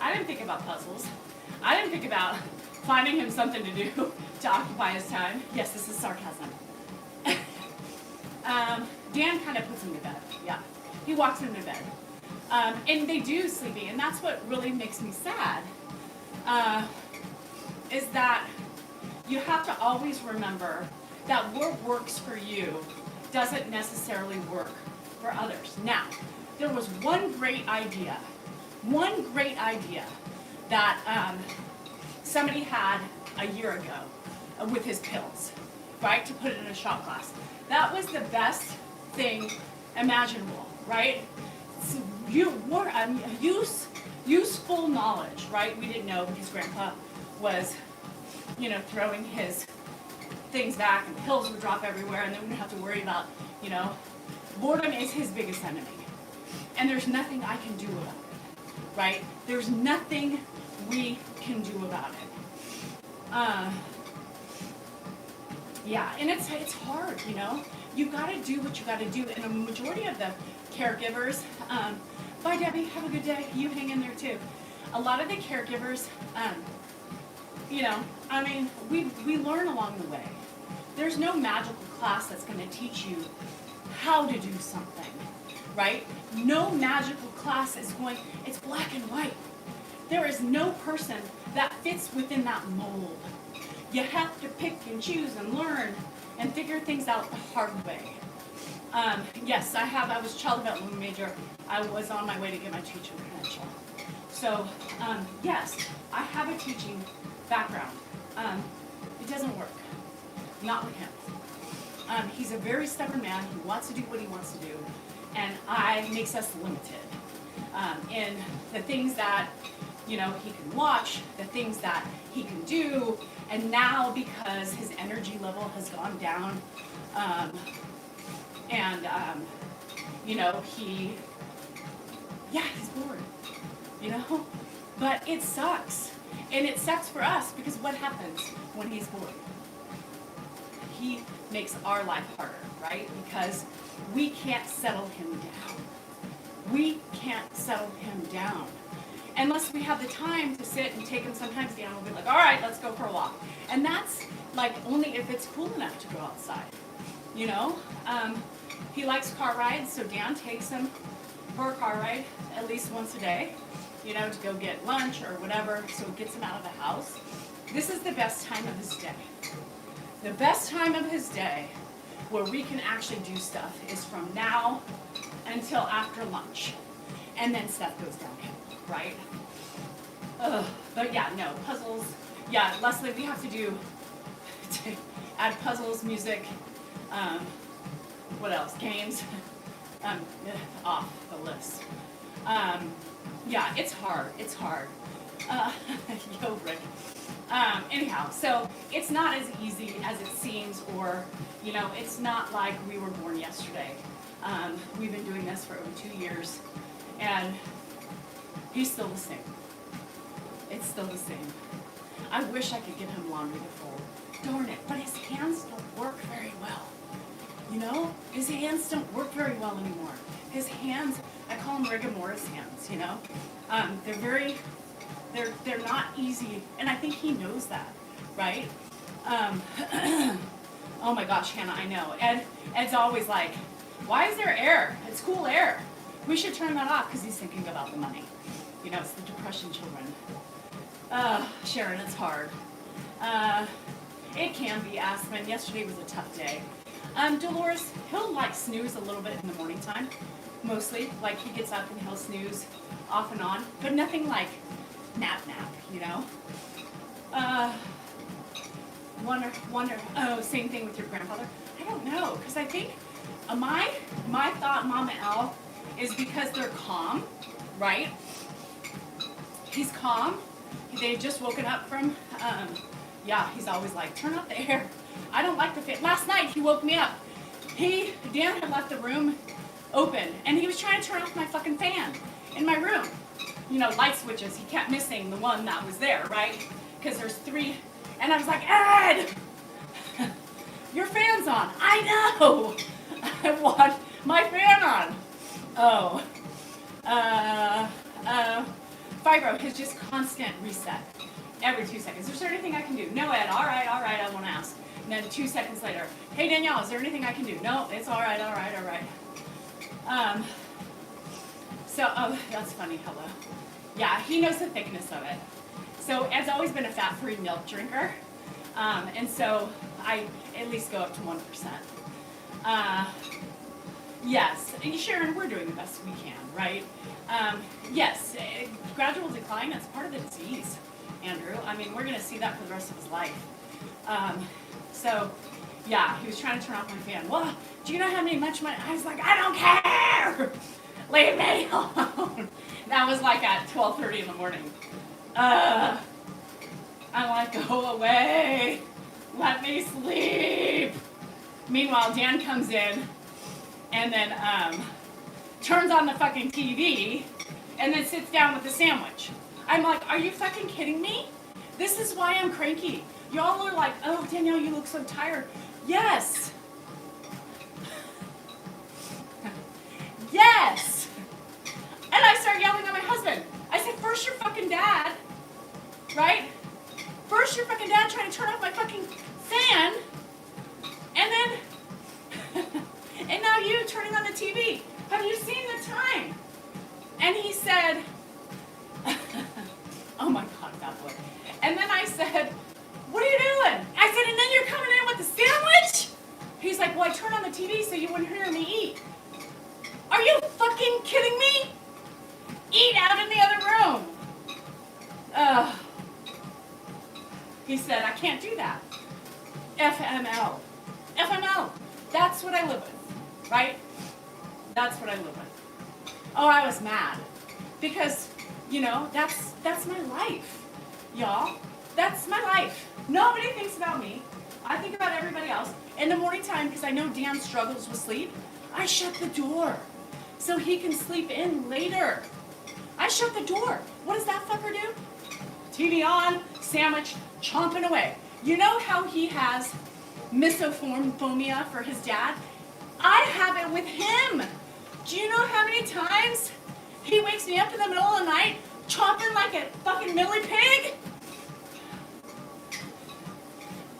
S1: I didn't think about puzzles. I didn't think about finding him something to do to occupy his time. Yes, this is sarcasm. Dan kind of puts him to bed, yeah. He walks him to bed. And they do sleepy, and that's what really makes me sad, is that you have to always remember that what works for you doesn't necessarily work for others. Now, there was one great idea that somebody had a year ago with his pills, right, to put it in a shot glass. That was the best thing imaginable, right? So useful knowledge, right? We didn't know because Grandpa was, throwing his things back and pills would drop everywhere, and then we didn't have to worry about, boredom is his biggest enemy. And there's nothing I can do about it, right? There's nothing we can do about it. Yeah, and it's hard, You gotta do what you gotta do, and a majority of the caregivers, bye Debbie, have a good day, you hang in there too. A lot of the caregivers, we learn along the way. There's no magical class that's gonna teach you how to do something, right? No magical class is it's black and white. There is no person that fits within that mold. You have to pick and choose and learn and figure things out the hard way. Yes, I was a child development major. I was on my way to get my teaching credential. So, yes, I have a teaching background. It doesn't work. Not with him. He's a very stubborn man. He wants to do what he wants to do. And makes us limited in the things that, he can watch, the things that he can do. And now, because his energy level has gone down, he's bored, But it sucks. And it sucks for us because what happens when he's bored? He makes our life harder, right? Because we can't settle him down. We can't settle him down. Unless we have the time to sit and take him sometimes down, we'll be like, all right, let's go for a walk. And that's like only if it's cool enough to go outside, you know? He likes car rides, so Dan takes him for a car ride at least once a day, you know, to go get lunch or whatever, so it gets him out of the house. This is the best time of his day. The best time of his day where we can actually do stuff is from now until after lunch. And then stuff goes downhill, right? But yeah, no, puzzles. Yeah, Leslie, we have to do, add puzzles, music, what else? Games. Off the list. Yeah, it's hard. It's hard. Yo, Rick. Anyhow, so it's not as easy as it seems, or, you know, it's not like we were born yesterday. We've been doing this for over 2 years, and he's still the same. It's still the same. I wish I could give him laundry to fold. Darn it, but his hands don't work very well. You know, his hands don't work very well anymore. His hands, I call them rigor mortis hands, you know. They're not easy, and I think he knows that, right? Oh my gosh, Hannah, I know. Ed's always like, why is there air? It's cool air. We should turn that off because he's thinking about the money. You know, it's the depression children. Sharon, it's hard. It can be, Aspen. Yesterday was a tough day. Dolores, he'll like snooze a little bit in the morning time, mostly. Like he gets up and he'll snooze off and on, but nothing like nap, you know? Wonder, oh, same thing with your grandfather? I don't know, because I think my thought, Mama L, is because they're calm, right? He's calm. They've just woken up from, yeah, he's always like, turn off the air. I don't like the fan. Last night, he woke me up. Dan had left the room open, and he was trying to turn off my fucking fan in my room. You know, light switches. He kept missing the one that was there, right? Because there's 3. And I was like, Ed, your fan's on. I know. I want my fan on. Oh. Fibro, his just constant reset every 2 seconds. Is there anything I can do? No, Ed. All right, I won't ask. And then 2 seconds later, hey, Danielle, is there anything I can do? No, it's all right. So, oh, that's funny. Hello. Yeah, he knows the thickness of it. So Ed's always been a fat-free milk drinker. And so I at least go up to 1%. Yes, and Sharon, we're doing the best we can, right? Yes, gradual decline, that's part of the disease, Andrew. I mean, we're going to see that for the rest of his life. So, yeah, he was trying to turn off my fan. Well, do you know how much money? I was like, I don't care! Leave me alone! That was like at 12:30 in the morning. I'm like, go away. Let me sleep. Meanwhile, Dan comes in and then turns on the fucking TV and then sits down with a sandwich. I'm like, are you fucking kidding me? This is why I'm cranky. Y'all are like, oh, Danielle, you look so tired. Yes. Yes. And I start yelling at my husband. I said, first your fucking dad, right? First your fucking dad trying to turn off my fucking fan, and then, and now you turning on the TV. Have you seen the time? And he said, oh my God, that boy. And then I said, what are you doing? I said, and then you're coming in with the sandwich? He's like, well, I turned on the TV so you wouldn't hear me eat. Are you fucking kidding me? Eat out in the other room. He said, I can't do that. FML. FML. That's what I live with, right? That's what I live with. Oh, I was mad. Because, you know, that's my life, y'all. That's my life. Nobody thinks about me. I think about everybody else. In the morning time, because I know Dan struggles with sleep, I shut the door so he can sleep in later. I shut the door. What does that fucker do? TV on, sandwich, chomping away. You know how he has misophonia for his dad? I have it with him. Do you know how many times he wakes me up in the middle of the night chomping like a fucking millie pig?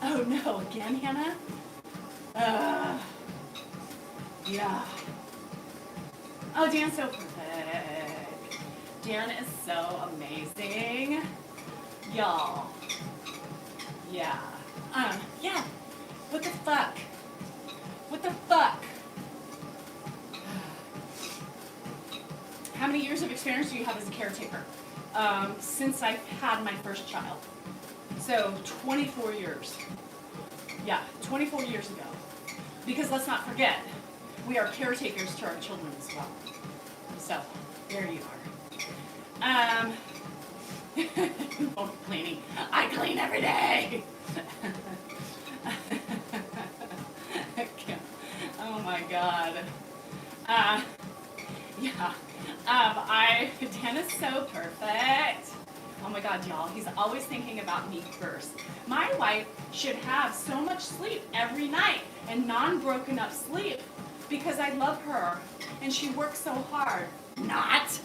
S1: Oh no, again, Hannah? Yeah. Oh, Dan's so perfect. Dan is so amazing. Y'all. Yeah. Yeah. What the fuck? What the fuck? How many years of experience do you have as a caretaker? Since I've had my first child. So 24 years. Yeah, 24 years ago. Because let's not forget, we are caretakers to our children as well. So, there you are. Cleaning. I clean every day. Oh my God. Yeah. Dan is so perfect. Oh my God, y'all. He's always thinking about me first. My wife should have so much sleep every night and non-broken up sleep because I love her and she works so hard. Not.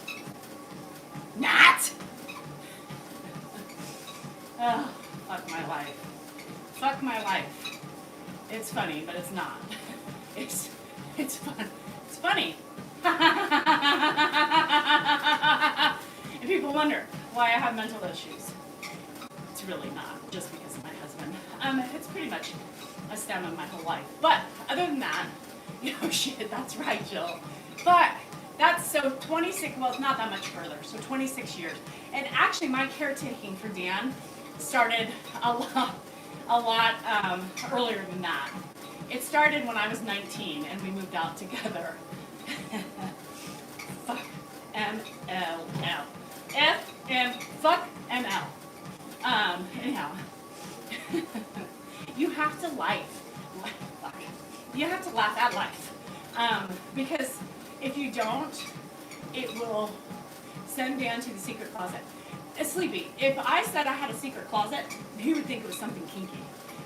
S1: Oh, fuck my life. Fuck my life. It's funny, but it's not. It's fun. It's funny. And people wonder why I have mental issues. It's really not just because of my husband. It's pretty much a stem of my whole life. But other than that, shit, that's right, Jill. But that's so 26, well, it's not that much further, so 26 years. And actually, my caretaking for Dan started a lot earlier than that. It started when I was 19 and we moved out together. Fuck M-L-L. F-M, fuck M-L. Anyhow. You have to You have to laugh at life. Because if you don't, it will send Dan to the secret closet. Sleepy. If I said I had a secret closet, he would think it was something kinky.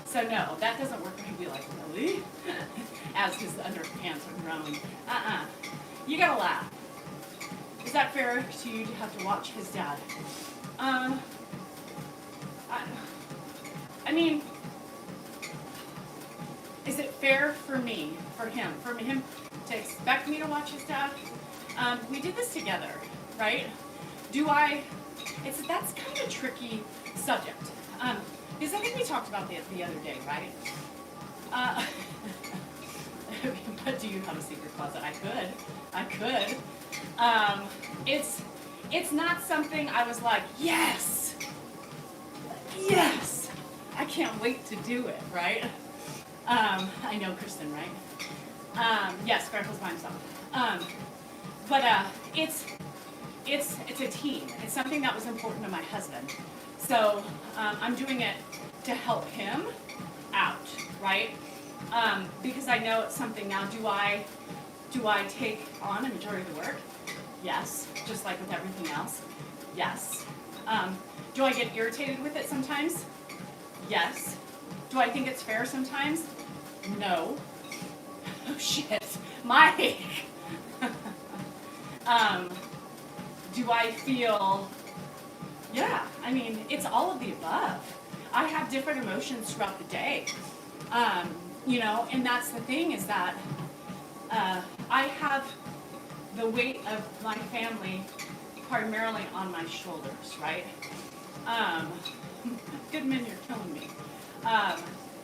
S1: So no, that doesn't work. He'd be like, really? As his underpants are grown. You gotta laugh. Is that fair to you to have to watch his dad? I mean, is it fair for me, for him to expect me to watch his dad? We did this together, right? That's kind of a tricky subject. Because I think we talked about it the other day, right? But do you have a secret closet? I could. It's not something I was like, yes, I can't wait to do it, right? I know Kristen, right? Yes, Grandpa's by himself. But it's a team. It's something that was important to my husband. So I'm doing it to help him out, right? Because I know it's something now. Do I take on a majority of the work? Yes, just like with everything else. Yes. Do I get irritated with it sometimes? Yes. Do I think it's fair sometimes? No. Oh shit, Mike. Do I feel? Yeah. I mean, it's all of the above. I have different emotions throughout the day. And that's the thing is that I have the weight of my family primarily on my shoulders, right? Goodman, you're killing me.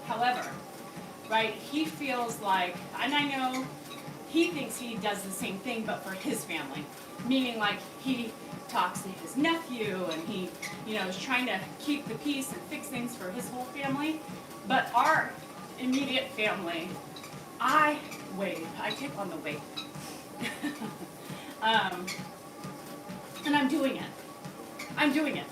S1: However, right, he feels like, and I know he thinks he does the same thing, but for his family, meaning like he talks to his nephew and he, is trying to keep the peace and fix things for his whole family. But our immediate family, I take on the weight. And I'm doing it.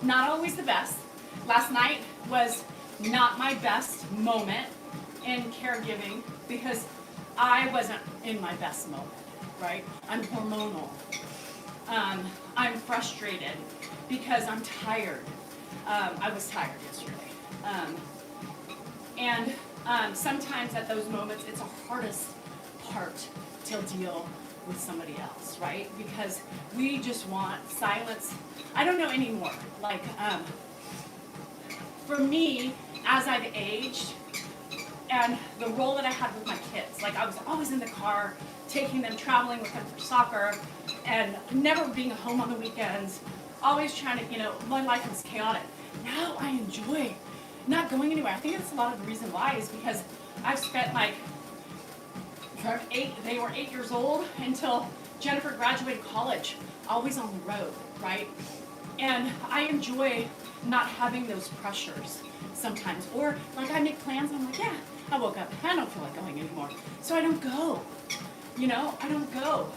S1: Not always the best. Last night was not my best moment in caregiving because I wasn't in my best moment, right? I'm hormonal. I'm
S3: frustrated because I'm tired. I was tired yesterday. Sometimes at those moments, it's the hardest part to deal with somebody else, right? Because we just want silence. I don't know anymore. Like, for me, as I've aged, and the role that I had with my kids, like I was always in the car, taking them, traveling with them for soccer, and never being home on the weekends, always trying to, my life was chaotic. Now I enjoy not going anywhere. I think that's a lot of the reason why is because I've spent they were 8 years old until Jennifer graduated college, always on the road, right? And I enjoy not having those pressures sometimes. Or like I make plans, I'm like, yeah, I woke up, I don't feel like going anymore. So I don't go, I don't go.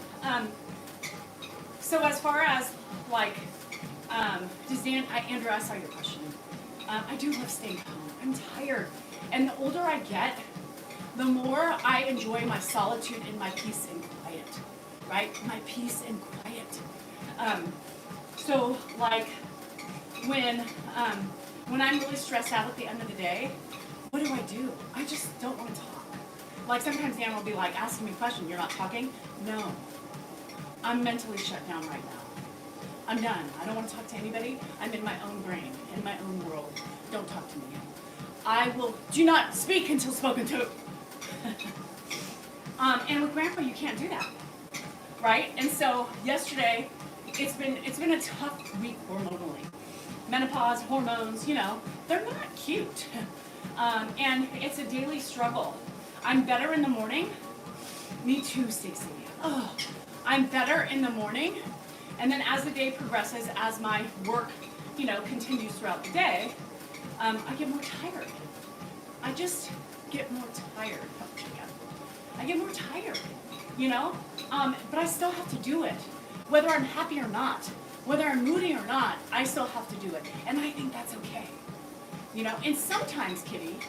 S3: So as far as like, Andrew, I saw your question. I do love staying home. I'm tired. And the older I get, the more I enjoy my solitude and my peace and quiet, right? My peace and quiet. So like when I'm really stressed out at the end of the day, what do? I just don't want to talk. Like sometimes Dan will be like asking me a question, you're not talking? No. I'm mentally shut down right now. I'm done. I don't want to talk to anybody. I'm in my own brain, in my own world. Don't talk to me. Do not speak until spoken to. And with Grandpa, you can't do that, right? And so yesterday, it's been a tough week hormonally. Menopause, hormones, they're not cute. And it's a daily struggle. I'm better in the morning. Me too, Stacey. Oh, I'm better in the morning. And then as the day progresses, as my work, continues throughout the day, I get more tired. I just get more tired. I get more tired, but I still have to do it. Whether I'm happy or not, whether I'm moody or not, I still have to do it. And I think that's okay. And sometimes, Kitty,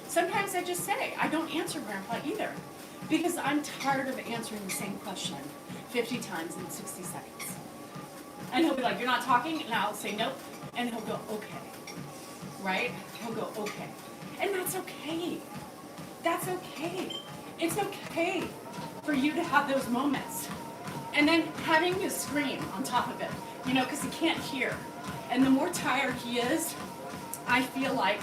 S3: sometimes I just say, I don't answer Grandpa either. Because I'm tired of answering the same question 50 times in 60 seconds. And he'll be like, you're not talking? And I'll say, nope. And he'll go, okay. Right? He'll go, okay. And that's okay. That's okay. It's okay for you to have those moments. And then having to scream on top of it, because he can't hear. And the more tired he is, I feel like,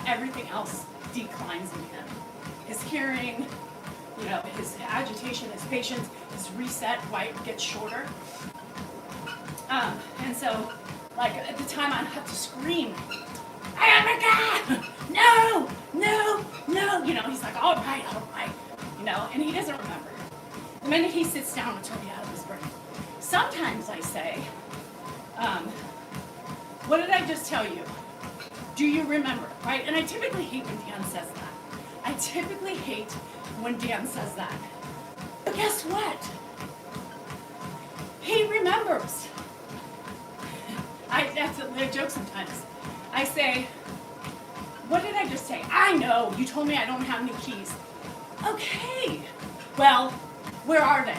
S3: everything else declines in him. His hearing, his agitation, his patience, his reset, right, gets shorter. And so, like, at the time I have to scream, Erica! No! No! No! He's like, all right. And he doesn't remember. The minute he sits down, it's already out of his brain. Sometimes I say, what did I just tell you? Do you remember, right? And I typically hate when Dan says that. I typically hate when Dan says that. But guess what? He remembers. That's a joke sometimes. I say, what did I just say? I know, you told me I don't have any keys. Okay, well, where are they?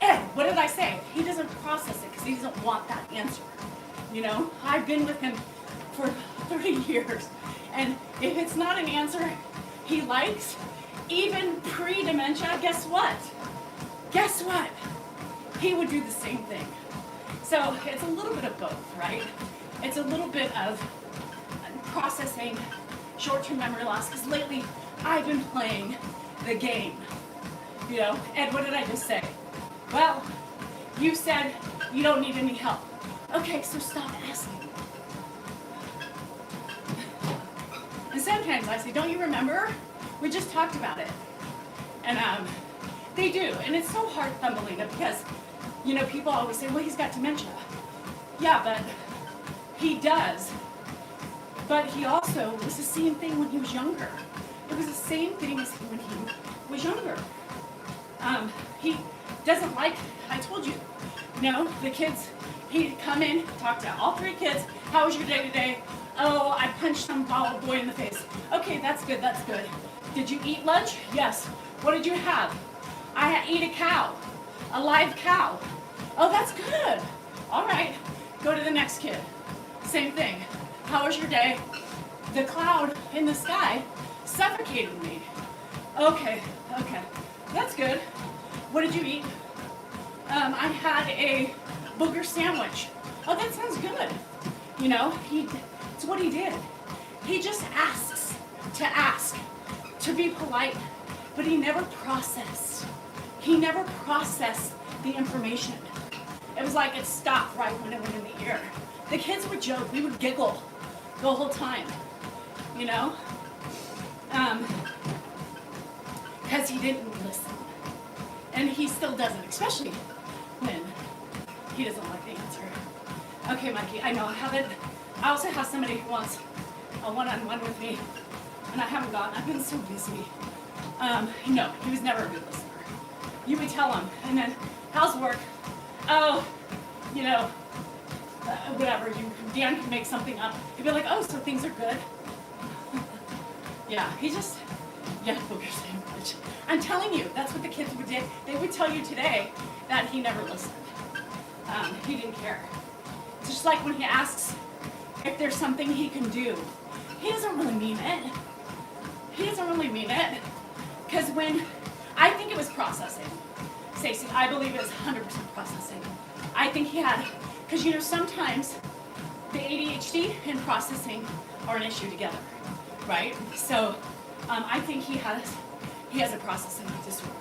S3: Ed, what did I say? He doesn't process it because he doesn't want that answer. I've been with him for 30 years. And if it's not an answer he likes, even pre-dementia, guess what? Guess what? He would do the same thing. So it's a little bit of both, right? It's a little bit of processing short-term memory loss, because lately I've been playing the game. Ed, what did I just say? Well, you said you don't need any help. Okay, so stop asking. And sometimes I say, don't you remember? We just talked about it. And they do. And it's so hard, Thumbelina, because, people always say, well, he's got dementia. Yeah, but he does. But he also was the same thing when he was younger. It was the same thing as when he was younger. He doesn't like, I told you, the kids, he'd come in, talk to all 3 kids. How was your day today? Oh, I punched some boy in the face. Okay, that's good, that's good. Did you eat lunch? Yes. What did you have? I ate a cow. A live cow. Oh, that's good. All right, go to the next kid. Same thing. How was your day? The cloud in the sky suffocated me. Okay, that's good. What did you eat? I had a booger sandwich. Oh, that sounds good. You know, it's what he did. He just asks to ask, to be polite, but he never processed. He never processed the information. It was like it stopped right when it went in the ear. The kids would joke, we would giggle the whole time, you know? Because he didn't listen. And he still doesn't, especially when he doesn't like the answer. Okay, Mikey, I know I haven't. I also have somebody who wants a one-on-one with me, and I haven't gone. I've been so busy. No, he was never a good listener. You would tell him, and then, how's work? Oh, you know, whatever. Dan can make something up. He'd be like, oh, so things are good. Yeah, booger sandwich. I'm telling you, that's what the kids would do. They would tell you today that he never listened. He didn't care. It's just like when he asks if there's something he can do. He doesn't really mean it. Because when, I think it was processing. Stacey, I believe it was 100% processing. I think he had, because you know, sometimes the ADHD and processing are an issue together, right? So I think he has a processing disorder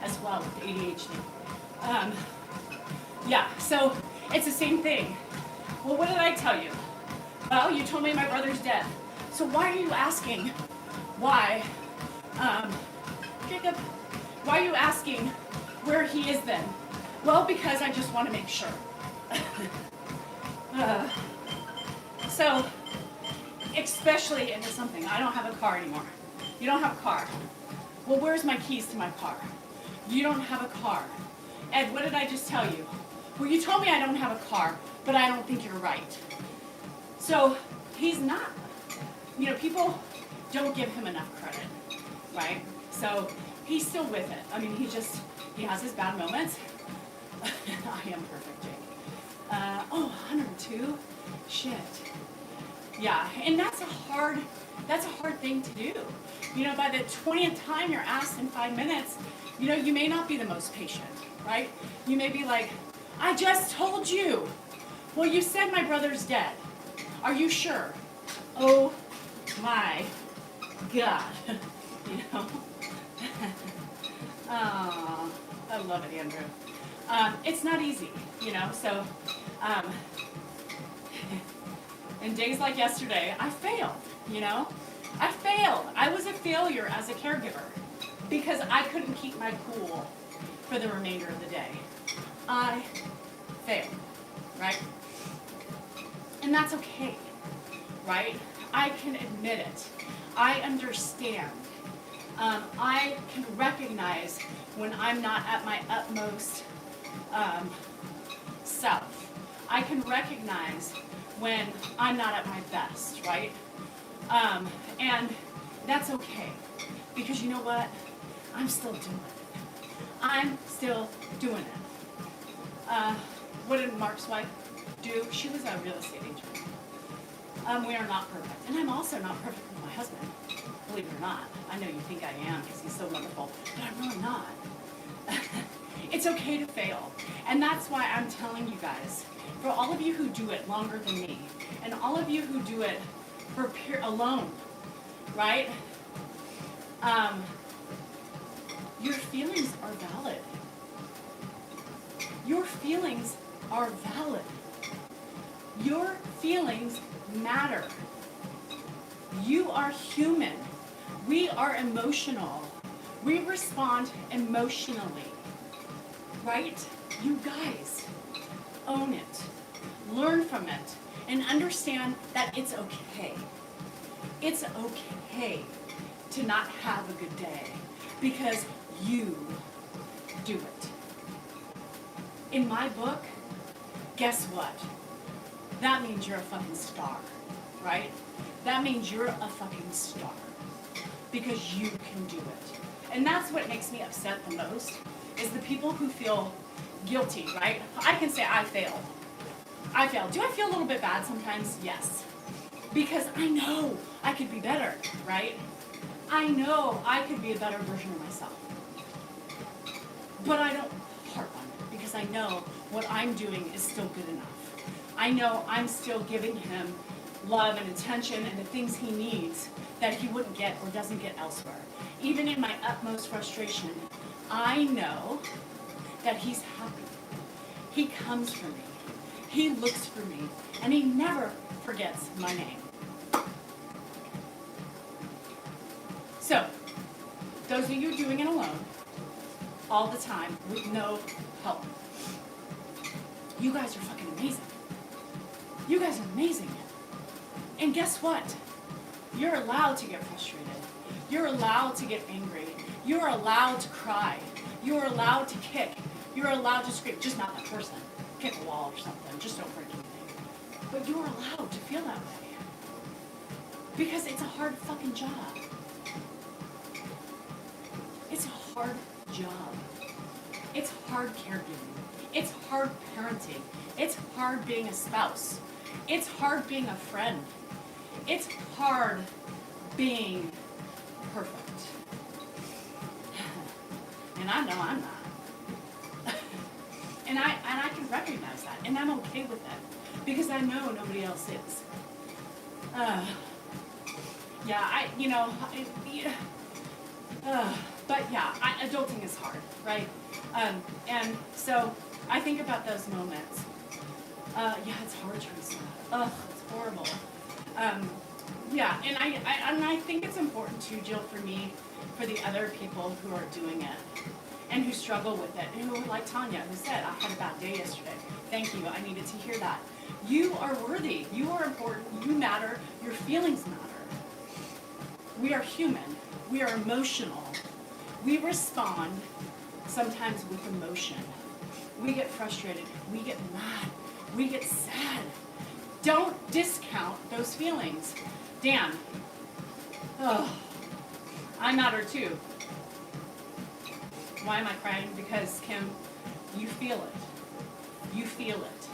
S3: as well with the ADHD. Yeah, so it's the same thing. Well, what did I tell you? Well, you told me my brother's dead. So why are you asking why, Jacob, why are you asking where he is then? Well, because I just want to make sure. So, especially into something, I don't have a car anymore. You don't have a car. Well, where's my keys to my car? You don't have a car. Ed, what did I just tell you? Well, you told me I don't have a car, but I don't think you're right. So, he's not. You know, people don't give him enough credit, right? So, he's still with it. I mean, he has his bad moments. I am perfect, Jake. 102? Shit. Yeah, and that's a hard thing to do. You know, by the 20th time you're asked in 5 minutes, you know, you may not be the most patient, right? You may be like, I just told you. Well, you said my brother's dead. Are you sure? Oh my God. You know? Oh, I love it, Andrew. It's not easy, you know, so in days like yesterday, I failed, you know? I failed. I was a failure as a caregiver because I couldn't keep my cool for the remainder of the day. I failed, right? And that's okay, right? I can admit it. I understand. I can recognize when I'm not at my utmost self. I can recognize when I'm not at my best, right? And that's okay, because you know what? I'm still doing it. I'm still doing it. What did Mark's wife do? She was a real estate agent. We are not perfect. And I'm also not perfect with my husband, believe it or not. I know you think I am because he's so wonderful, but I'm really not. It's okay to fail. And that's why I'm telling you guys, for all of you who do it longer than me, and all of you who do it for alone, right? Your feelings are valid. Your feelings are valid. Your feelings matter. You are human. We are emotional. We respond emotionally. Right? You guys, own it. Learn from it. And understand that it's okay. It's okay to not have a good day because you do it. In my book, guess what? That means you're a fucking star, right? That means you're a fucking star because you can do it. And that's what makes me upset the most is the people who feel guilty, right? I can say I failed. I failed. Do I feel a little bit bad sometimes? Yes. Because I know I could be better, right? I know I could be a better version of myself. But I don't harp on it because I know what I'm doing is still good enough. I know I'm still giving him love and attention and the things he needs that he wouldn't get or doesn't get elsewhere. Even in my utmost frustration, I know that he's happy. He comes for me. He looks for me. And he never forgets my name. So, those of you doing it alone, all the time, with no help, you guys are fucking amazing. You guys are amazing. And guess what? You're allowed to get frustrated. You're allowed to get angry. You're allowed to cry. You're allowed to kick. You're allowed to scream. Just not that person. Kick a wall or something. Just don't break anything. But you're allowed to feel that way. Because it's a hard fucking job. It's a hard job. It's hard caregiving. It's hard parenting. It's hard being a spouse. It's hard being a friend. It's hard being perfect. And I know I'm not. and I can recognize that. And I'm okay with that. Because I know nobody else is. But yeah, adulting is hard, right? And so I think about those moments. It's hard, Teresa. Ugh, it's horrible. And I think it's important too, Jill, for me, for the other people who are doing it and who struggle with it, and who, like Tanya, who said, I had a bad day yesterday. Thank you. I needed to hear that. You are worthy. You are important. You matter. Your feelings matter. We are human. We are emotional. We respond sometimes with emotion. We get frustrated. We get mad. We get sad. Don't discount those feelings. Dan, I matter too. Why am I crying? Because, Kim, you feel it. You feel it.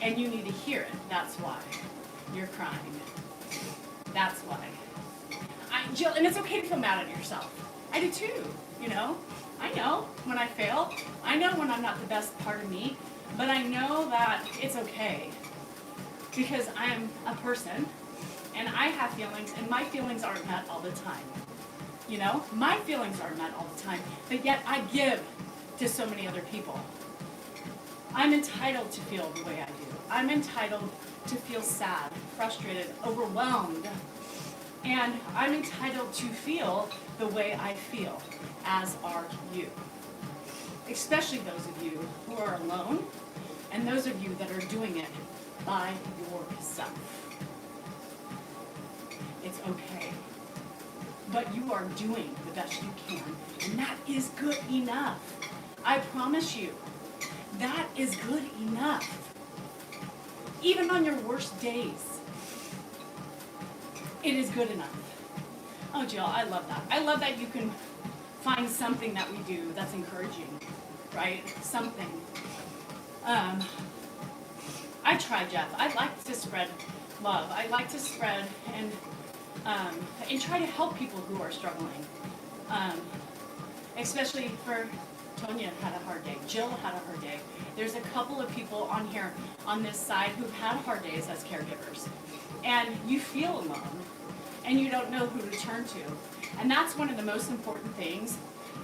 S3: And you need to hear it. That's why you're crying. That's why. Jill, and it's okay to feel mad at yourself. I do too, you know. I know when I fail. I know when I'm not the best part of me. But I know that it's okay. Because I am a person. And I have feelings. And my feelings aren't met all the time. You know, my feelings aren't met all the time, but yet I give to so many other people. I'm entitled to feel the way I do. I'm entitled to feel sad, frustrated, overwhelmed. And I'm entitled to feel the way I feel, as are you. Especially those of you who are alone, and those of you that are doing it by yourself. It's okay. But you are doing the best you can, and that is good enough. I promise you, that is good enough. Even on your worst days, it is good enough. Oh, Jill, I love that. I love that you can find something that we do that's encouraging, right? Something. I try, Jeff. I like to spread love. I like to spread and try to help people who are struggling. Especially for Tonya had a hard day. Jill had a hard day. There's a couple of people on here on this side who've had hard days as caregivers. And you feel alone. And you don't know who to turn to. And that's one of the most important things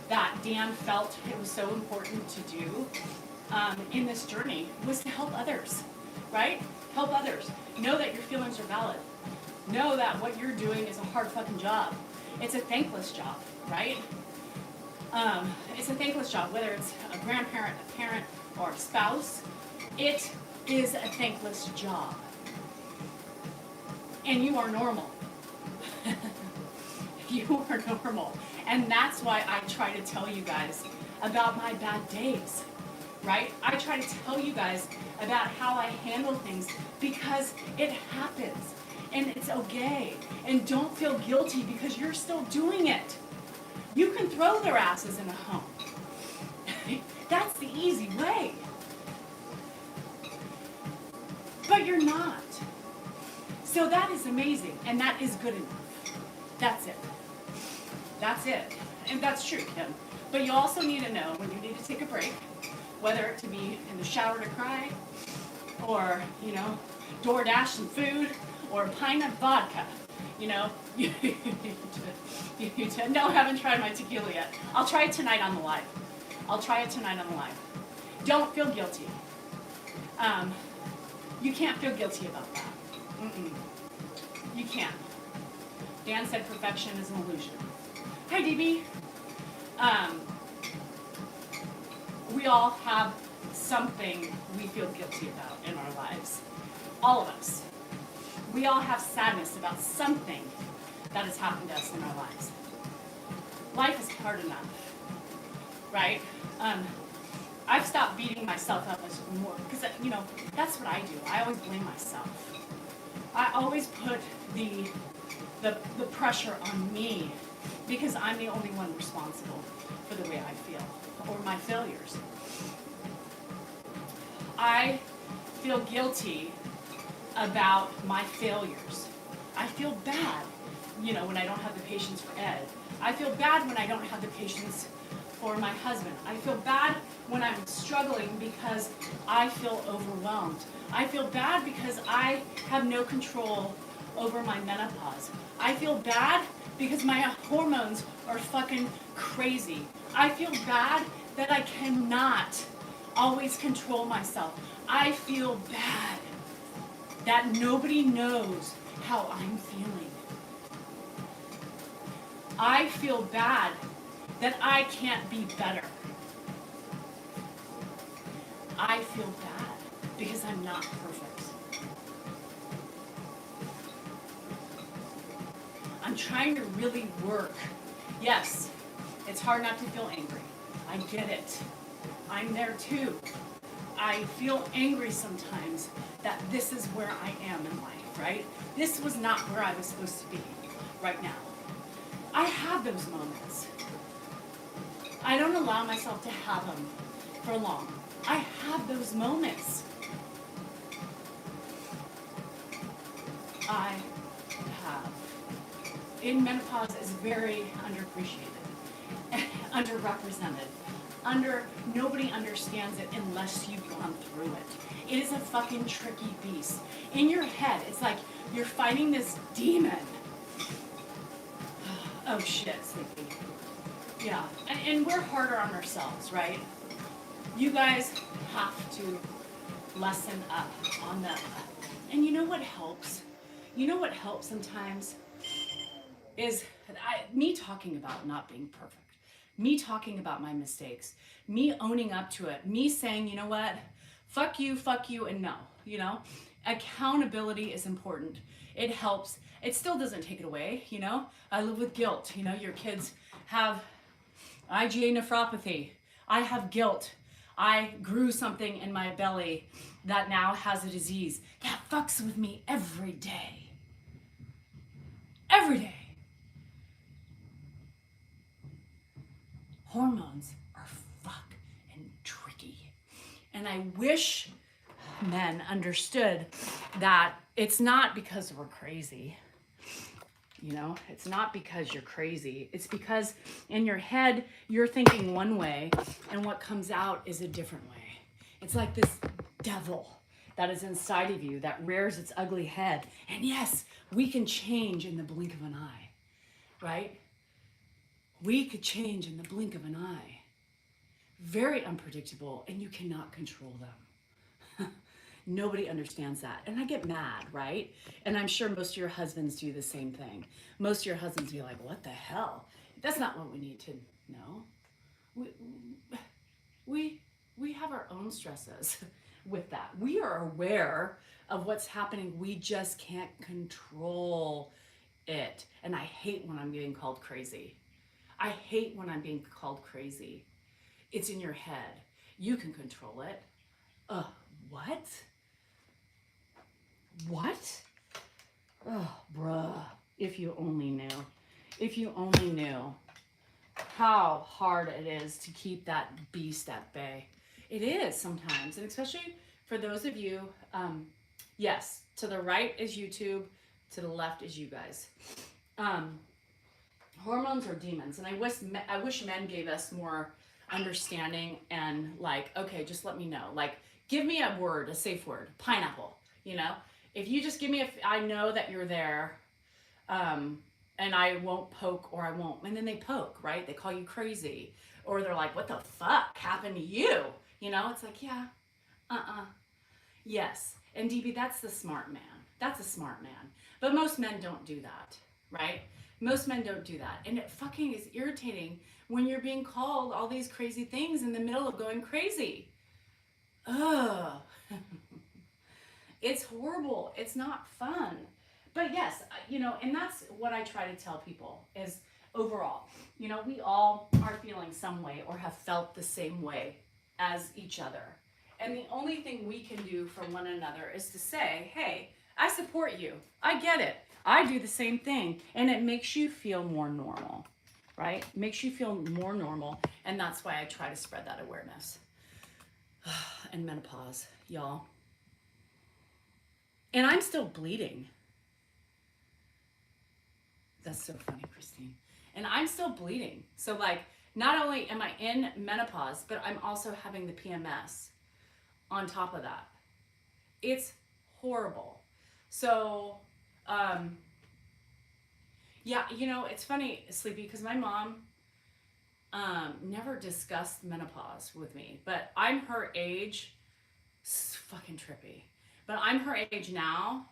S3: that Dan felt it was so important to do in this journey, was to help others, right? Help others. Know that your feelings are valid. Know that what you're doing is a hard fucking job. It's a thankless job, right? It's a thankless job, whether it's a grandparent, a parent, or a spouse. It is a thankless job. And you are normal. You are normal. And that's why I try to tell you guys about my bad days, right? I try to tell you guys about how I handle things, because it happens. And it's okay. And don't feel guilty because you're still doing it. You can throw their asses in a home. That's the easy way. But you're not. So that is amazing, and that is good enough. That's it. That's it. And that's true, Kim. But you also need to know when you need to take a break, whether it to be in the shower to cry, or, you know, DoorDash some food, or a pint of vodka. You know, you no, I haven't tried my tequila yet. I'll try it tonight on the live. Don't feel guilty. You can't feel guilty about that. You can't. Dan said perfection is an illusion. Hi, DB. We all have something we feel guilty about in our lives. All of us. We all have sadness about something that has happened to us in our lives. Life is hard enough, right? I've stopped beating myself up as more, because, you know, that's what I do. I always blame myself. I always put the pressure on me because I'm the only one responsible for the way I feel or my failures. I feel guilty about my failures. I feel bad, you know, when I don't have the patience for Ed. I feel bad when I don't have the patience for my husband. I feel bad when I'm struggling because I feel overwhelmed. I feel bad because I have no control over my menopause. I feel bad because my hormones are fucking crazy. I feel bad that I cannot always control myself. I feel bad that nobody knows how I'm feeling. I feel bad that I can't be better. I feel bad because I'm not perfect. I'm trying to really work. Yes, it's hard not to feel angry. I get it. I'm there too. I feel angry sometimes that this is where I am in life, right? This was not where I was supposed to be right now. I have those moments. I don't allow myself to have them for long. I have those moments. I have. In menopause is very underappreciated, underrepresented. Nobody understands it unless you've gone through it. It is a fucking tricky beast. In your head, it's like you're fighting this demon. Oh shit, sleepy. Yeah, and we're harder on ourselves, right? You guys have to lessen up on that. And you know what helps? You know what helps sometimes is me talking about not being perfect. Me talking about my mistakes. Me owning up to it. Me saying, you know what? Fuck you, and no. You know? Accountability is important. It helps. It still doesn't take it away, you know? I live with guilt. You know, your kids have IgA nephropathy. I have guilt. I grew something in my belly that now has a disease. That fucks with me every day. Every day. Hormones are fucking tricky. And I wish men understood that it's not because we're crazy. You know, it's not because you're crazy. It's because in your head, you're thinking one way and what comes out is a different way. It's like this devil that is inside of you that rears its ugly head. And yes, we can change in the blink of an eye, right? We could change in the blink of an eye. Very unpredictable, and you cannot control them. Nobody understands that. And I get mad, right? And I'm sure most of your husbands do the same thing. Most of your husbands be like, what the hell? That's not what we need to know. We have our own stresses with that. We are aware of what's happening. We just can't control it. And I hate when I'm being called crazy. I hate when I'm being called crazy. It's in your head. You can control it. What? What? Oh, bruh. If you only knew. If you only knew.
S1: how hard it is to keep that beast at bay. It is sometimes, and especially for those of you, yes, to the right is YouTube, to the left is you guys. Hormones are demons, and I wish men gave us more understanding and like, okay, just let me know. Like, give me a word, a safe word, pineapple. You know, if you just give me I know that you're there, and I won't poke or I won't. And then they poke, right? They call you crazy, or they're like, what the fuck happened to you? You know, it's like, yeah, yes. And DB, that's the smart man. That's a smart man. But most men don't do that, right? Most men don't do that. And it fucking is irritating when you're being called all these crazy things in the middle of going crazy. Ugh. It's horrible. It's not fun. But yes, you know, and that's what I try to tell people is overall, you know, we all are feeling some way or have felt the same way as each other. And the only thing we can do for one another is to say, hey, I support you. I get it. I do the same thing. And it makes you feel more normal, right? It makes you feel more normal. And that's why I try to spread that awareness. And menopause, y'all. And I'm still bleeding. That's so funny, Christine. And I'm still bleeding. So like, not only am I in menopause, but I'm also having the PMS on top of that. It's horrible. So, yeah, you know, it's funny, Sleepy, because my mom never discussed menopause with me, but I'm her age. It's fucking trippy. But I'm her age now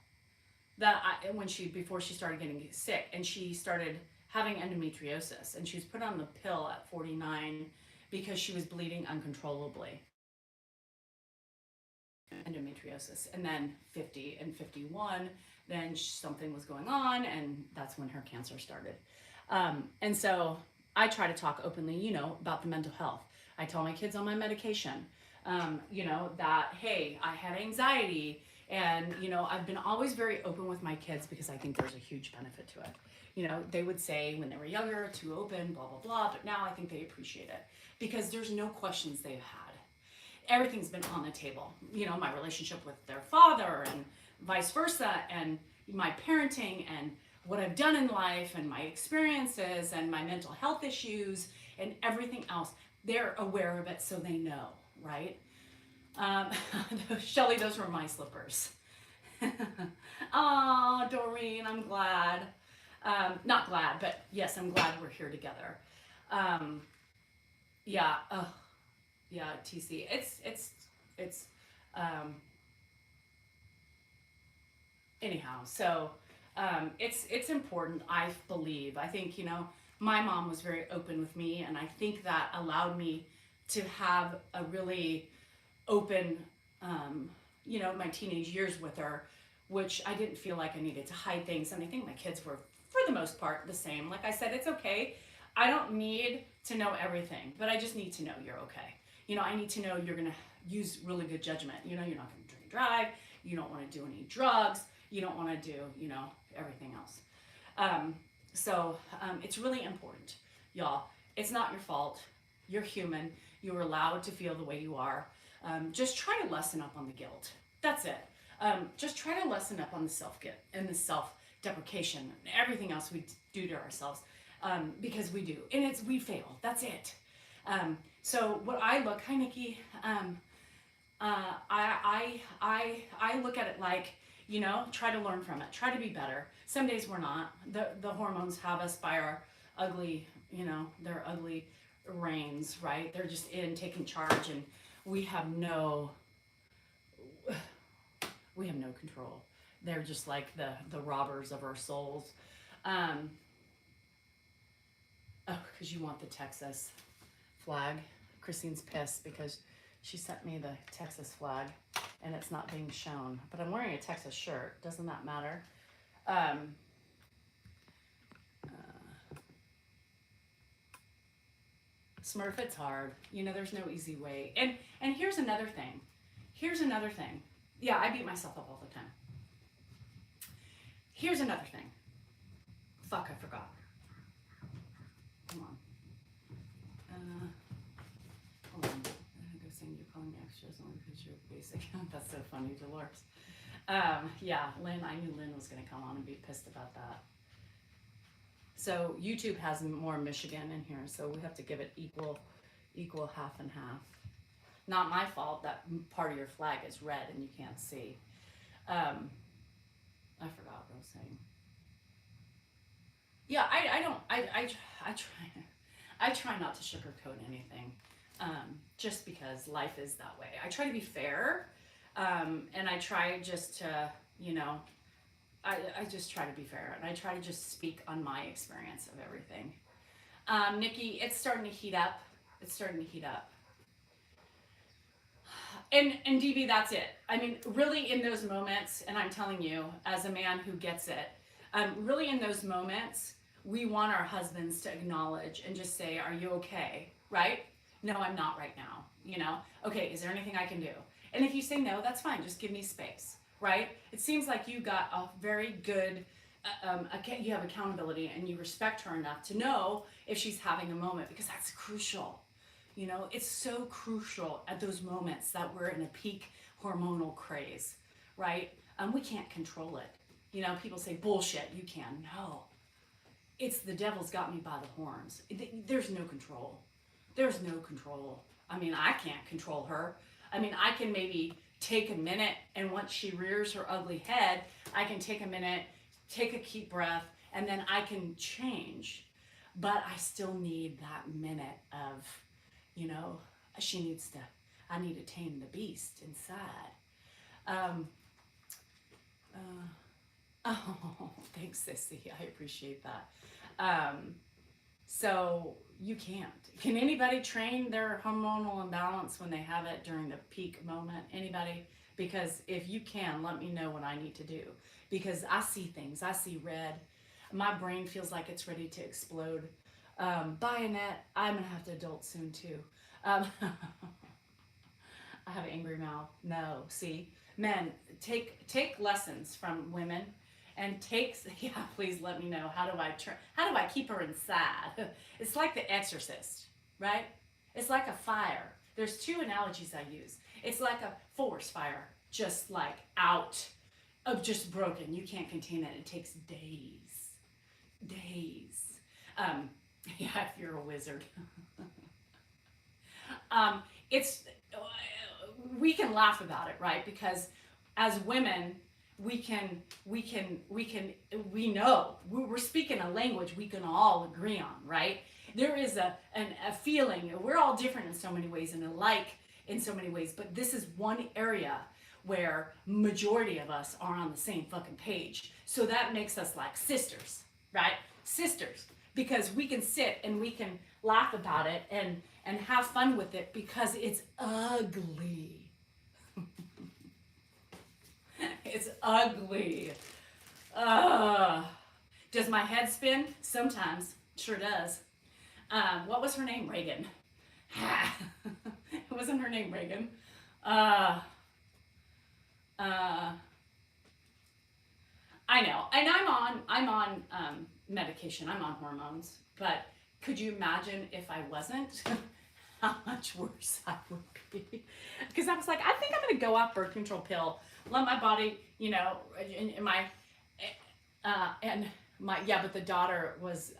S1: before she started getting sick, and she started having endometriosis, and she was put on the pill at 49 because she was bleeding uncontrollably. Endometriosis, and then 50 and 51, then something was going on, and that's when her cancer started. And so I try to talk openly, you know, about the mental health. I tell my kids on my medication, you know, that, hey, I had anxiety. And, you know, I've been always very open with my kids because I think there's a huge benefit to it. You know, they would say when they were younger, too open, blah, blah, blah. But now I think they appreciate it because there's no questions they've had. Everything's been on the table. You know, my relationship with their father and vice versa, and my parenting and what I've done in life and my experiences and my mental health issues and everything else. They're aware of it, so they know, right? Shelly, those were my slippers. Oh, Doreen, I'm glad. Not glad, but yes, I'm glad we're here together. Yeah, yeah, TC. It's anyhow, so it's important, I believe. I think, you know, my mom was very open with me, and I think that allowed me to have a really open, you know, my teenage years with her, which I didn't feel like I needed to hide things. And I think my kids were, for the most part, the same. Like I said, it's okay. I don't need to know everything, but I just need to know you're okay. You know, I need to know you're going to use really good judgment. You know, you're not going to drink and drive. You don't want to do any drugs. You don't want to do, you know, everything else. So it's really important, y'all. It's not your fault. You're human. You're allowed to feel the way you are. Just try to lessen up on the guilt. That's it. Just try to lessen up on the self-guilt and the self-deprecation and everything else we do to ourselves, because we do. And we fail. That's it. So what I look, hi Nikki, I look at it like, you know, try to learn from it. Try to be better. Some days we're not. The hormones have us by our ugly, you know, their ugly reins, right? They're just taking charge, and we have no control. They're just like the robbers of our souls. Oh, because you want the Texas flag. Christine's pissed because she sent me the Texas flag and it's not being shown. But I'm wearing a Texas shirt. Doesn't that matter? Smurf, it's hard. You know, there's no easy way. And here's another thing. Yeah, I beat myself up all the time. Here's another thing. Fuck, I forgot. Come on. Hold on. I'm gonna go sing you calling me extras only because you're basic. That's so funny, Dolores. Yeah, Lynn, I knew Lynn was gonna come on and be pissed about that. So YouTube has more Michigan in here, so we have to give it equal half and half. Not my fault that part of your flag is red and you can't see. I forgot what I was saying. Yeah, I try not to sugarcoat anything, just because life is that way. I try to be fair, and I try just to, I just try to be fair, and I try to just speak on my experience of everything. Nikki, it's starting to heat up. It's starting to heat up. And DB, that's it. I mean, really in those moments, and I'm telling you, as a man who gets it, really in those moments, we want our husbands to acknowledge and just say, are you okay? Right? No, I'm not right now. Okay, is there anything I can do? And if you say no, that's fine. Just give me space. Right? It seems like you got a very good, you have accountability and you respect her enough to know if she's having a moment, because that's crucial. It's so crucial at those moments that we're in a peak hormonal craze, right? We can't control it. People say, bullshit, you can. No. It's the devil's got me by the horns. There's no control. There's no control. I mean, I can't control her. I mean, I can maybe take a minute, and once she rears her ugly head, I can take a minute, take a deep breath, and then I can change. But I still need that minute of, I need to tame the beast inside. Oh, thanks, Sissy. I appreciate that. So you can't. Can anybody train their hormonal imbalance when they have it during the peak moment? Anybody? Because if you can, let me know what I need to do. Because I see things. I see red. My brain feels like it's ready to explode. Bye, Annette. I'm going to have to adult soon, too. I have an angry mouth. No, see? Men, take lessons from women. And please let me know. How do I keep her inside? It's like The Exorcist, right? It's like a fire. There's two analogies I use. It's like a forest fire, just like out of just broken. You can't contain it. It takes days. If you're a wizard. We can laugh about it, right? Because as women, we know we're speaking a language we can all agree on, right? There is a feeling. We're all different in so many ways and alike in so many ways, but this is one area where majority of us are on the same fucking page. So that makes us like sisters, right? Sisters, because we can sit and we can laugh about it and have fun with it because it's ugly. It's ugly. Does my head spin? Sometimes. Sure does. What was her name? Reagan. It wasn't her name, Reagan. I know. And I'm on medication. I'm on hormones. But could you imagine if I wasn't? How much worse I would be. Because I was like, I think I'm going to go off birth control pill. Let my body, but the daughter was,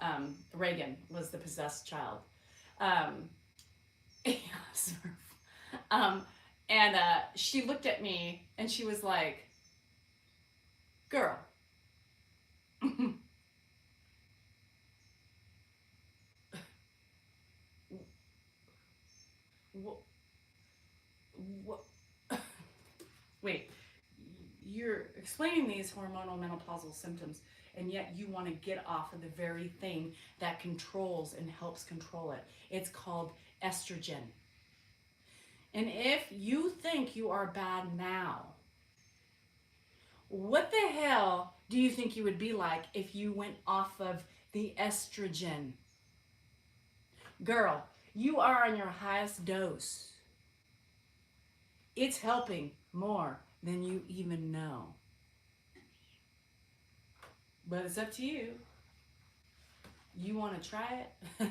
S1: Reagan was the possessed child. And she looked at me and she was like, girl. What? Wait, you're explaining these hormonal menopausal symptoms, and yet you want to get off of the very thing that controls and helps control it. It's called estrogen. And if you think you are bad now, what the hell do you think you would be like if you went off of the estrogen? Girl, you are on your highest dose. It's helping more than you even know. But it's up to you. You want to try it?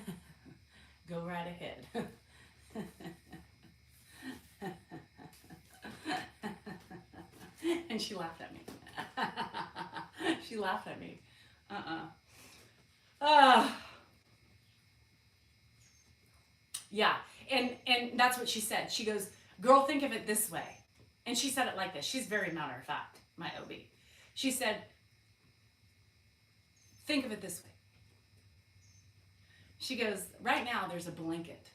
S1: Go right ahead. And she laughed at me. She laughed at me. Yeah, and that's what she said. She goes, girl, think of it this way. And she said it like this. She's very matter of fact, my OB. She said, think of it this way. She goes, right now there's a blanket.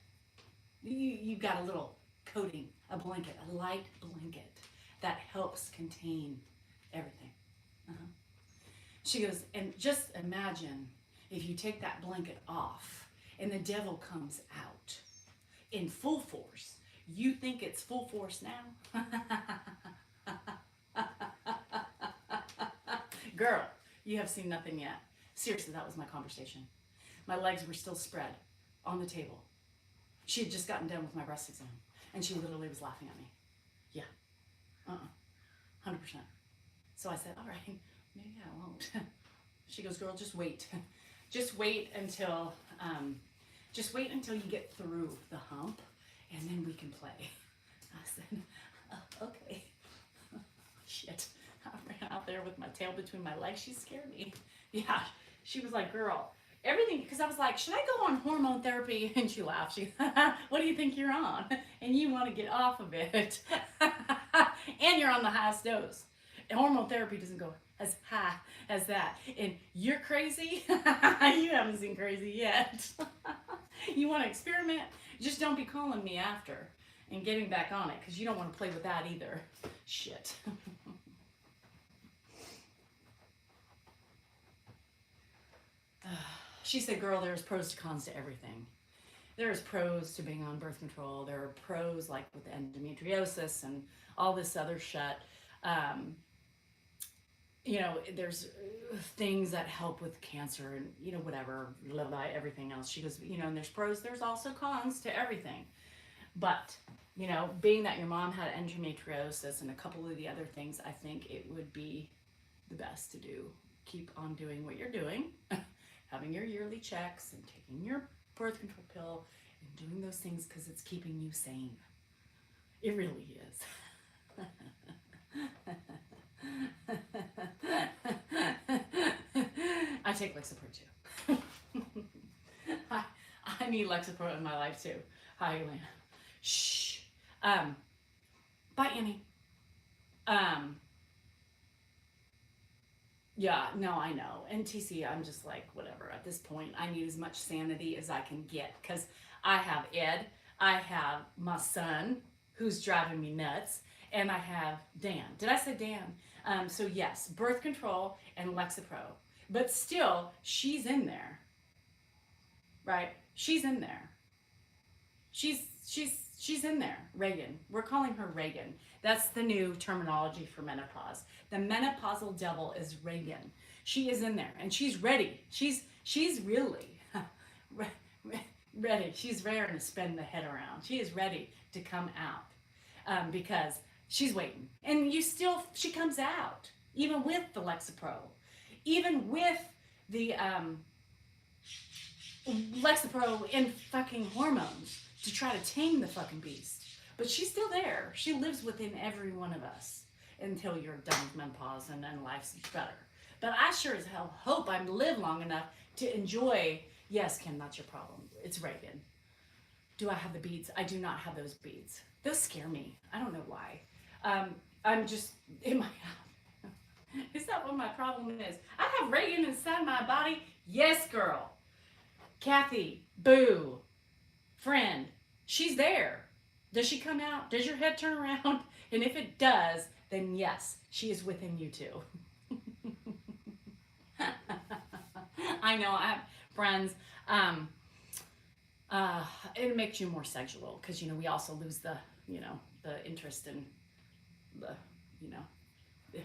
S1: You've got a little coating, a blanket, a light blanket that helps contain everything. She goes, and just imagine if you take that blanket off and the devil comes out in full force. You think it's full force now? Girl, you have seen nothing yet. Seriously, that was my conversation. My legs were still spread on the table. She had just gotten done with my breast exam, and she literally was laughing at me. Yeah, 100%. So I said, all right, maybe I won't. She goes, girl, just wait. Just wait until you get through the hump, and then we can play. I said, oh, okay. Shit. I ran out there with my tail between my legs. She scared me. Yeah. She was like, girl, everything, because I was like, should I go on hormone therapy? And she laughed. She, what do you think you're on? And you want to get off of it. And you're on the highest dose. And hormone therapy doesn't go as high as that. And you're crazy? You haven't seen crazy yet. You want to experiment? Just don't be calling me after and getting back on it, because you don't want to play with that either. Shit. She said, girl, there's pros to cons to everything. There's pros to being on birth control. There are pros like with endometriosis and all this other shit. You know, there's things that help with cancer and, you know, whatever, blah, blah, everything else. She goes, you know, and there's pros, there's also cons to everything. But, you know, being that your mom had endometriosis and a couple of the other things, I think it would be the best to do. Keep on doing what you're doing, having your yearly checks and taking your birth control pill and doing those things because it's keeping you sane. It really is. I take Lexapro too. I need Lexapro in my life too. Hi, Elena. Shh. Bye, Annie. Yeah, no, I know. And TC, I'm just like, whatever. At this point, I need as much sanity as I can get, because I have Ed, I have my son, who's driving me nuts, and I have Dan. Did I say Dan? So yes, birth control and Lexapro. But still, she's in there. Right? She's in there. She's in there. Reagan. We're calling her Reagan. That's the new terminology for menopause. The menopausal devil is Reagan. She is in there, and she's ready. She's really ready. She's raring to spin the head around. She is ready to come out because she's waiting. And she comes out, even with the Lexapro, even with the Lexapro and fucking hormones to try to tame the fucking beast. But she's still there. She lives within every one of us until you're done with menopause and then life's better. But I sure as hell hope I live long enough to enjoy. Yes, Ken, that's your problem. It's Reagan. Do I have the beads? I do not have those beads. Those scare me. I don't know why. I'm just in my house. Is that what my problem is? I have Reagan inside my body. Yes, girl. Kathy, boo, friend, she's there. Does she come out? Does your head turn around? And if it does, then yes, she is within you too. I know, I have friends. It makes you more sexual because, you know, we also lose the, you know, the interest in the, you know,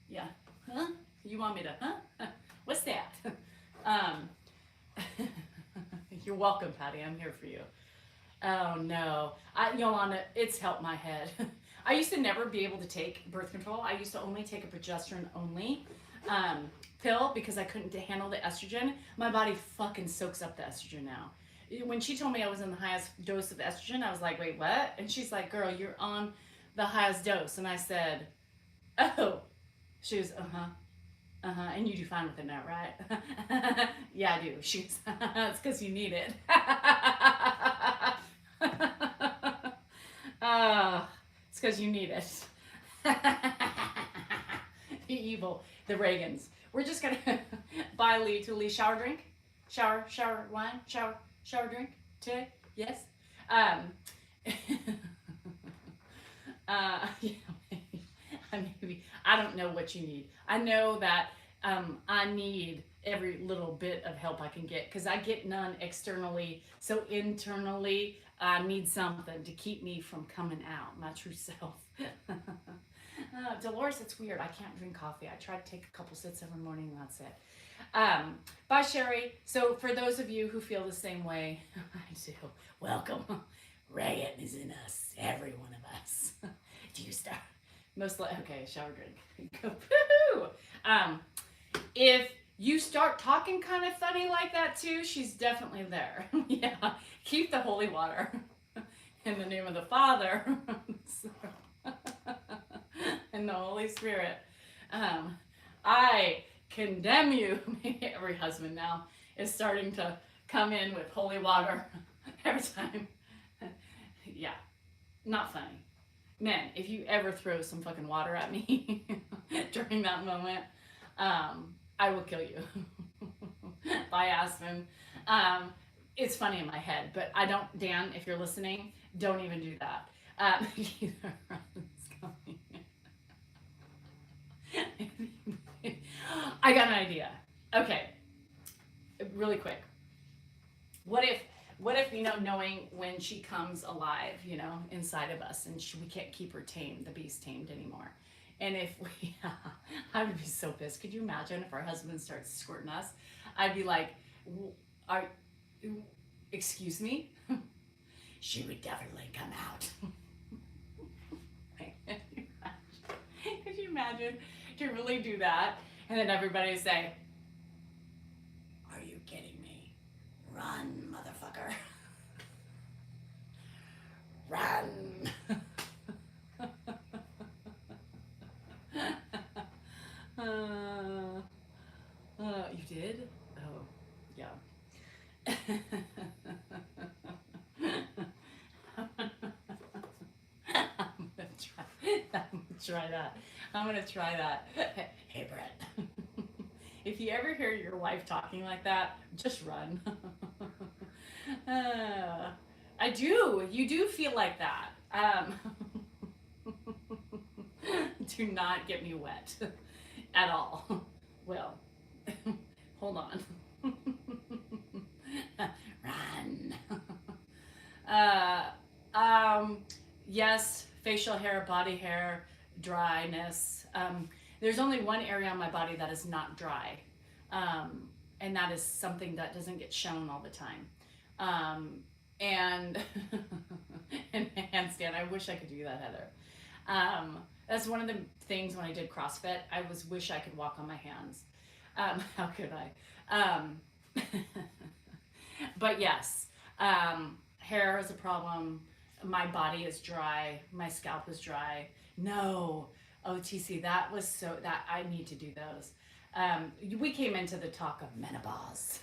S1: yeah. Huh? You want me to, huh? What's that? You're welcome, Patty. I'm here for you. Oh no, Yolanda, it's helped my head. I used to never be able to take birth control. I used to only take a progesterone only pill because I couldn't handle the estrogen. My body fucking soaks up the estrogen now.
S3: when she told me I was in the highest dose of estrogen, I was like, wait, what? And she's like, girl, you're on the highest dose. And I said, oh. She was, and you do fine with it now, right? Yeah, I do. She was, it's because you need it. It's because you need it. Evil. The Reagans. We're just going to buy Lee shower drink. Shower wine, shower drink today. Yes. Maybe I don't know what you need. I know that I need every little bit of help I can get because I get none externally. So internally, I need something to keep me from coming out, my true self. Dolores, it's weird. I can't drink coffee. I try to take a couple sips every morning and that's it. Bye, Sherry. So for those of you who feel the same way, I do. Welcome. Reagan is in us. Every one of us. Do you start? Okay, shower drink. Go poo. If you start talking kind of funny like that too, she's definitely there. Yeah. Keep the holy water. In the name of the Father. And the Holy Spirit. I condemn you. Every husband now is starting to come in with holy water every time. Yeah, not funny. Man, if you ever throw some fucking water at me during that moment, I will kill you. By Aspen. It's funny in my head, but I don't, Dan, if you're listening, don't even do that. I got an idea. Okay, really quick. What if knowing when she comes alive, inside of us, and we can't keep her tamed, the beast tamed anymore. And if we, I would be so pissed. Could you imagine if our husband starts squirting us? I'd be like, excuse me? She would definitely come out. Could you imagine to really do that? And then everybody say, are you kidding me? Run, motherfucker. Run. You did? Oh, yeah. I'm gonna try that. Hey, Brett. If you ever hear your wife talking like that, just run. I do. You do feel like that. Do not get me wet at all. Well, hold on. Run. Yes, facial hair, body hair, dryness. There's only one area on my body that is not dry. And that is something that doesn't get shown all the time. And handstand, I wish I could do that, Heather. That's one of the things when I did CrossFit, I wish I could walk on my hands. How could I? But yes, hair is a problem. My body is dry. My scalp is dry. No, OTC, that I need to do those. We came into the talk of menopause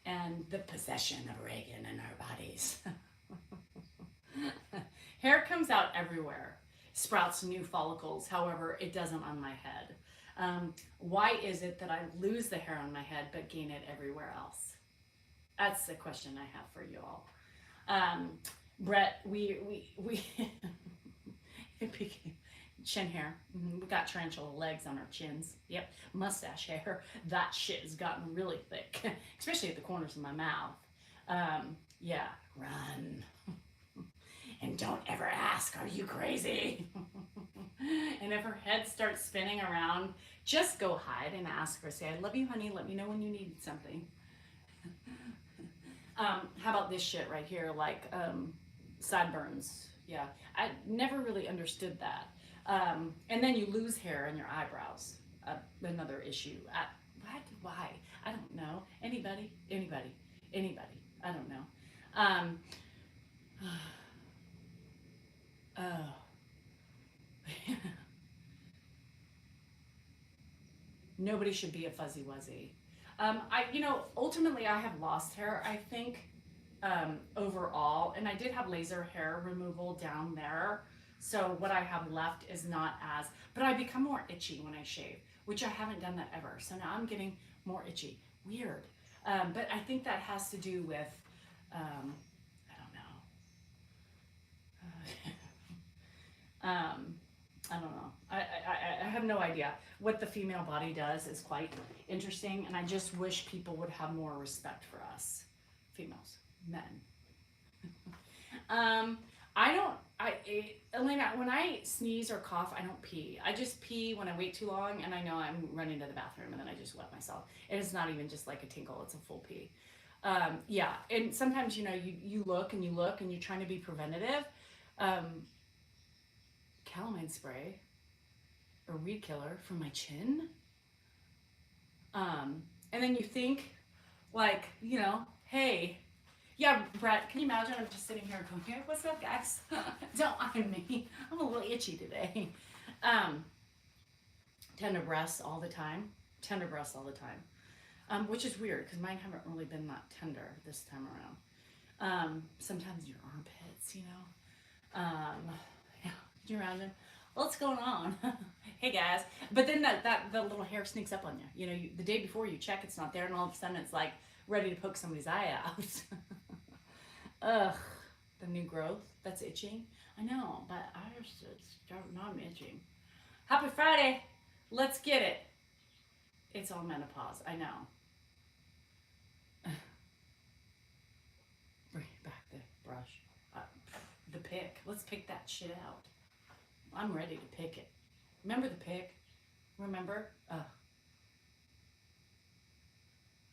S3: and the possession of Reagan in our bodies. Hair comes out everywhere, sprouts new follicles, however, it doesn't on my head. Why is it that I lose the hair on my head but gain it everywhere else? That's the question I have for you all. Brett, we it became chin hair. We got tarantula legs on our chins. Yep, mustache hair. That shit has gotten really thick, especially at the corners of my mouth. Yeah, run. And don't ever ask, are you crazy? And if her head starts spinning around, just go hide and ask her. Say, I love you, honey. Let me know when you need something. How about this shit right here, like sideburns? Yeah, I never really understood that. And then you lose hair in your eyebrows. Another issue. Why? I don't know. Anybody? I don't know.
S1: Um, oh. Nobody should be a fuzzy wuzzy. Ultimately, I have lost hair, I think, overall, and I did have laser hair removal down there. So what I have left is not as, but I become more itchy when I shave, which I haven't done that ever. So now I'm getting more itchy. Weird. But I think that has to do with, I don't know. I don't know. I have no idea. What the female body does is quite interesting, and I just wish people would have more respect for us, females, men. Elena, when I sneeze or cough, I don't pee. I just pee when I wait too long, and I know I'm running to the bathroom, and then I just wet myself. And it's not even just like a tinkle; it's a full pee. Yeah, and sometimes you look and you look, and you're trying to be preventative. Calamine spray or weed killer for my chin. And then you think, like, hey, yeah, Brett, can you imagine? I'm just sitting here going, hey, what's up, guys? Don't mind me. I'm a little itchy today. Tender breasts all the time. Which is weird because mine haven't really been that tender this time around. Sometimes your armpits, yeah. Can you imagine? What's going on? Hey guys. But then the little hair sneaks up on you. The day before you check, it's not there, and all of a sudden it's like ready to poke somebody's eye out. Ugh. The new growth that's itching. I know, but I'm itching. Happy Friday. Let's get it. It's all menopause. I know. Bring back the brush. The pick. Let's pick that shit out. I'm ready to pick it. Remember the pick? Remember?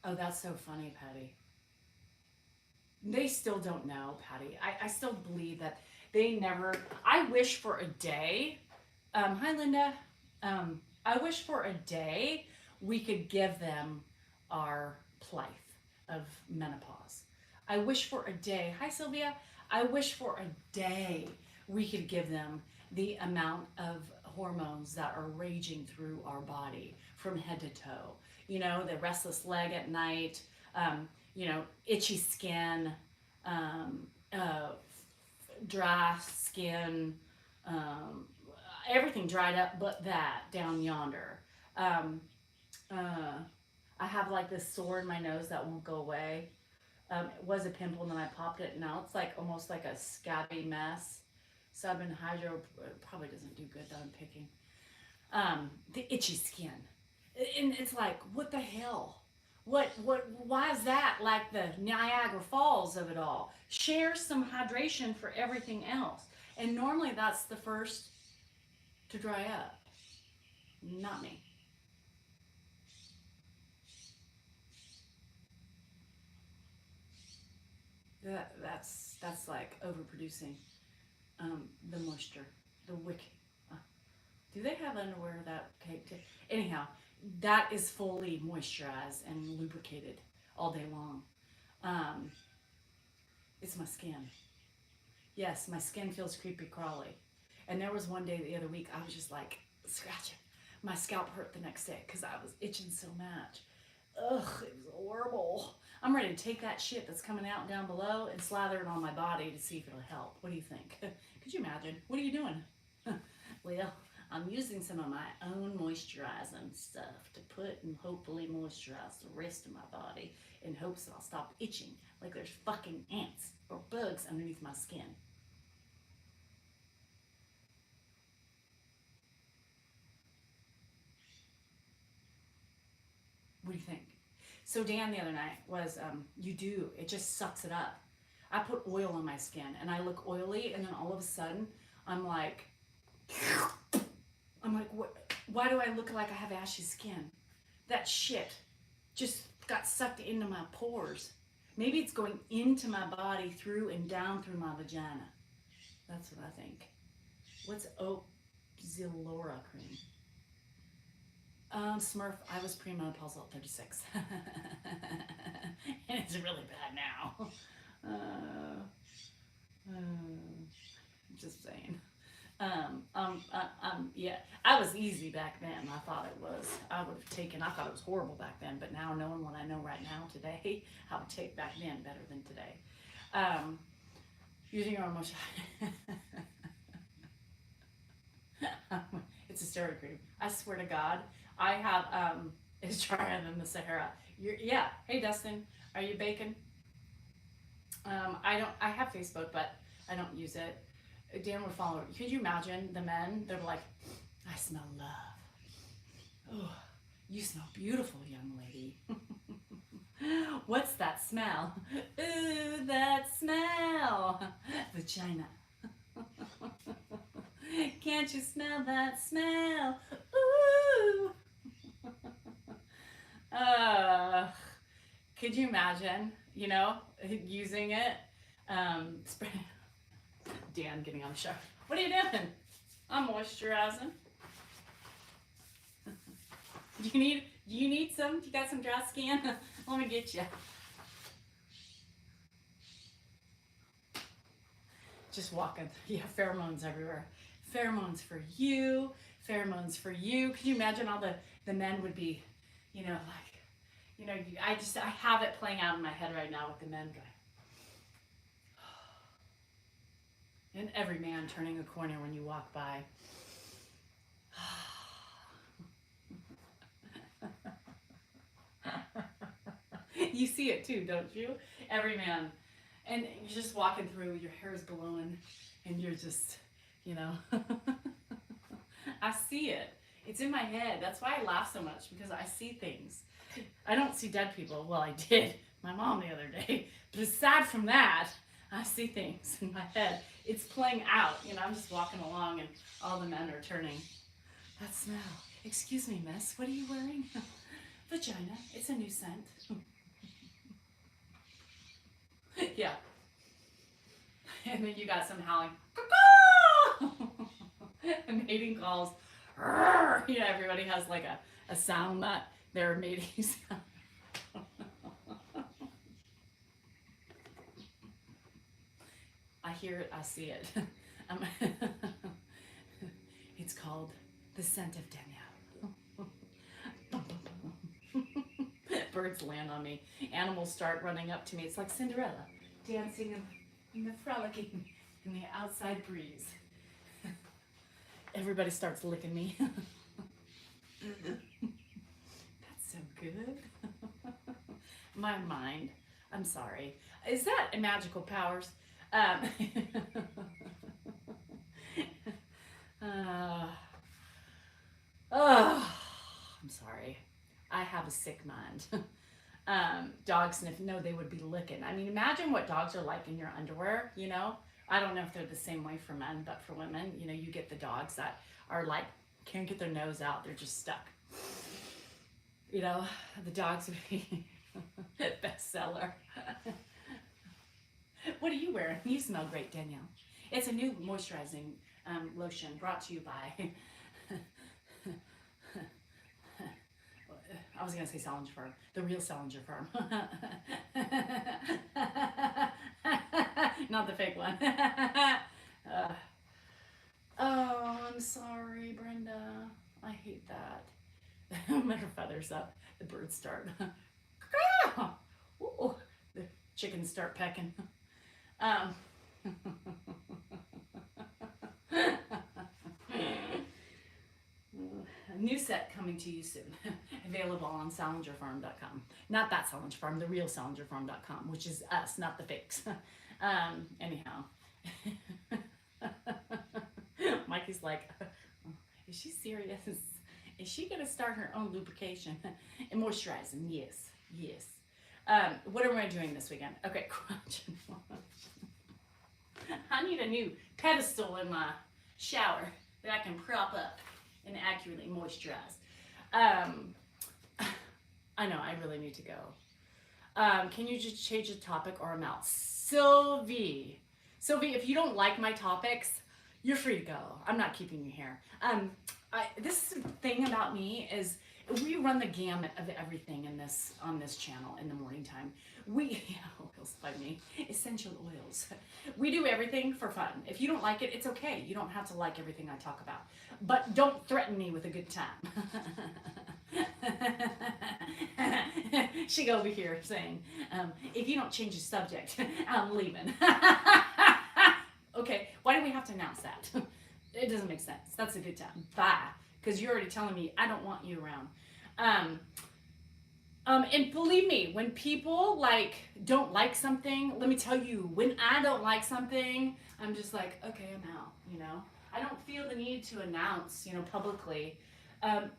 S1: Oh, that's so funny, Patty. They still don't know, Patty. I still believe that they never. I wish for a day. Hi, Linda. I wish for a day we could give them our plight of menopause. I wish for a day. Hi, Sylvia. I wish for a day we could give them the amount of hormones that are raging through our body from head to toe. The restless leg at night, itchy skin, dry skin, everything dried up but that down yonder. I have like this sore in my nose that won't go away. It was a pimple and then I popped it. Now it's like almost like a scabby mess. So I've been probably doesn't do good that I'm picking. The itchy skin. And it's like, what the hell? Why is that like the Niagara Falls of it all? Share some hydration for everything else. And normally that's the first to dry up. Not me. That's like overproducing the moisture, the wick. Do they have underwear that cake? Anyhow, that is fully moisturized and lubricated all day long. It's my skin. Yes, my skin feels creepy crawly. And there was one day the other week I was just like scratching. My scalp hurt the next day because I was itching so much. Ugh, it was horrible. I'm ready to take that shit that's coming out down below and slather it on my body to see if it'll help. What do you think? Could you imagine? What are you doing? Well, I'm using some of my own moisturizing stuff to put and hopefully moisturize the rest of my body in hopes that I'll stop itching like there's fucking ants or bugs underneath my skin. What do you think? So Dan the other night was, it just sucks it up. I put oil on my skin and I look oily and then all of a sudden I'm like, what? Why do I look like I have ashy skin? That shit just got sucked into my pores. Maybe it's going into my body through and down through my vagina. That's what I think. What's Oak Zilora cream? Smurf, I was premenopausal at 36. And it's really bad now. uh, just saying. Yeah, I was easy back then. I thought it was. I thought it was horrible back then, but now knowing what I know right now today, I would take back then better than today. Using your own emotion. It's a story cream. I swear to God, I have, it's drier than the Sahara. Yeah. Hey, Dustin, are you baking? I have Facebook, but I don't use it. Dan would follow. Could you imagine the men? They're like, I smell love. Oh, you smell beautiful, young lady. What's that smell? Ooh, that smell. Vagina. Can't you smell that smell? Ooh. Could you imagine, using it? Dan getting on the show. What are you doing? I'm moisturizing. Do you need some? You got some dry skin? Let me get you. Just walking. Yeah, pheromones everywhere. Pheromones for you. Pheromones for you. Could you imagine all the men would be, I have it playing out in my head right now with the men going. And every man turning a corner when you walk by. You see it too, don't you? Every man. And you're just walking through, your hair's blowing, and you're just, I see it. It's in my head. That's why I laugh so much, because I see things. I don't see dead people. Well, I did. My mom the other day. But aside from that, I see things in my head. It's playing out. I'm just walking along and all the men are turning. That smell. Excuse me, miss. What are you wearing? Vagina. It's a new scent. Yeah. And then you got some howling. And mating calls. Everybody has like a sound that they're mating sound. I hear it, I see it. It's called the scent of Danielle. Birds land on me. Animals start running up to me. It's like Cinderella, dancing in the frolicking in the outside breeze. Everybody starts licking me. That's so good. My mind. I'm sorry. Is that magical powers? I'm sorry. I have a sick mind. Dog sniff. No, they would be licking. I mean, imagine what dogs are like in your underwear, I don't know if they're the same way for men, but for women, you get the dogs that are like, can't get their nose out. They're just stuck. The dogs would be bestseller. What are you wearing? You smell great, Danielle. It's a new moisturizing lotion brought to you by... I was going to say Salinger Farm. The real Salinger Farm. Not the fake one. Oh, I'm sorry, Brenda. I hate that. When her feathers up, the birds start. Ooh, the chickens start pecking. A new set coming to you soon. Available on SalingerFarm.com. Not that Salinger Farm, the real SalingerFarm.com, which is us, not the fakes. Anyhow. Mikey's like, is she serious? Is she going to start her own lubrication and moisturizing? Yes. What am I doing this weekend? Okay, question. I need a new pedestal in my shower that I can prop up and accurately moisturize. I know, I really need to go. Can you just change the topic or I'm out? Sylvie, if you don't like my topics, you're free to go. I'm not keeping you here. This thing about me is we run the gamut of everything in this on this channel in the morning time. Oils by me, essential oils. We do everything for fun. If you don't like it, it's okay. You don't have to like everything I talk about. But don't threaten me with a good time. She go over here saying, if you don't change the subject, I'm leaving. Okay, why do we have to announce that? It doesn't make sense. That's a good time. Bye. Because you're already telling me I don't want you around. And believe me, when people like don't like something, let me tell you, when I don't like something, I'm just like, okay, I'm out, you know? I don't feel the need to announce, you know, publicly.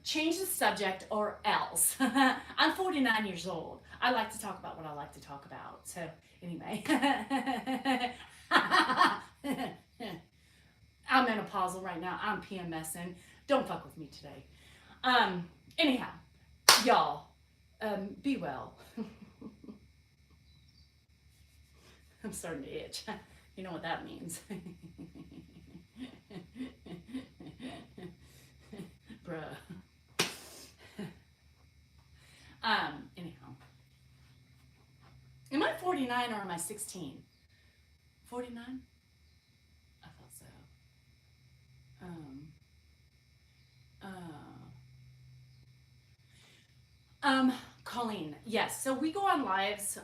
S1: Change the subject or else. I'm 49 years old. I like to talk about what I like to talk about. So anyway. I'm menopausal right now. I'm PMSing. Don't fuck with me today. Anyhow, y'all, be well. I'm starting to itch. You know what that means. Bruh. Anyhow. Am I 49 or am I 16? 49? I thought so. Colleen, yes. So we go on lives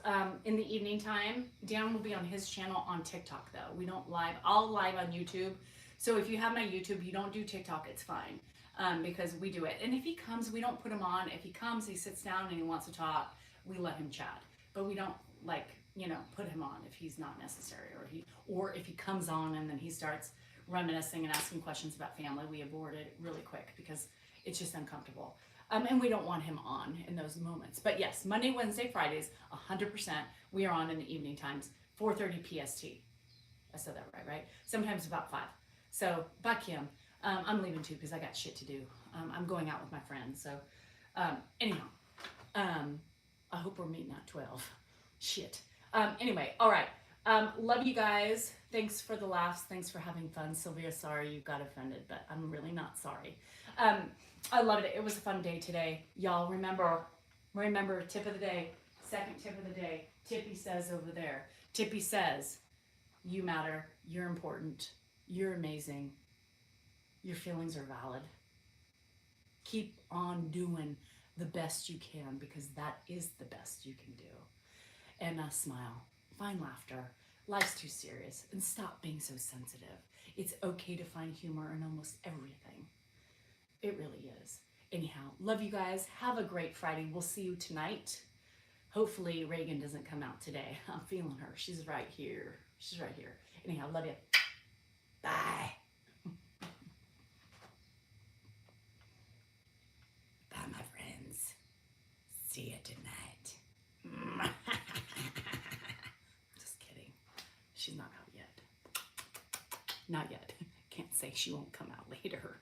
S1: in the evening time. Dan will be on his channel on TikTok though. We don't live. I'll live on YouTube. So if you have my YouTube, you don't do TikTok, it's fine because we do it. And if he comes, we don't put him on. If he comes, he sits down and he wants to talk, we let him chat. But we don't like, you know, put him on if he's not necessary or if he comes on and then he starts reminiscing and asking questions about family, we abort it really quick because it's just uncomfortable. And we don't want him on in those moments. But yes, Monday, Wednesday, Fridays, 100%, we are on in the evening times, 4:30 PST. I said that right? Sometimes about 5. So, bye Kim. I'm leaving too because I got shit to do. I'm going out with my friends. So, anyhow, I hope we're meeting at 12. Shit. Anyway, all right. Love you guys. Thanks for the laughs. Thanks for having fun. Sylvia, sorry you got offended, but I'm really not sorry. I loved it. It was a fun day today. Y'all remember tip of the day, second tip of the day. Tippy says over there. Tippy says, you matter. You're important. You're amazing. Your feelings are valid. Keep on doing the best you can because that is the best you can do. And smile. Find laughter. Life's too serious. And stop being so sensitive. It's okay to find humor in almost everything. It really is. Anyhow, love you guys. Have a great Friday. We'll see you tonight. Hopefully Reagan doesn't come out today. I'm feeling her. She's right here. She's right here. Anyhow, love you. Bye. Bye, my friends. See you tonight. Just kidding. She's not out yet. Not yet. Can't say she won't come out later.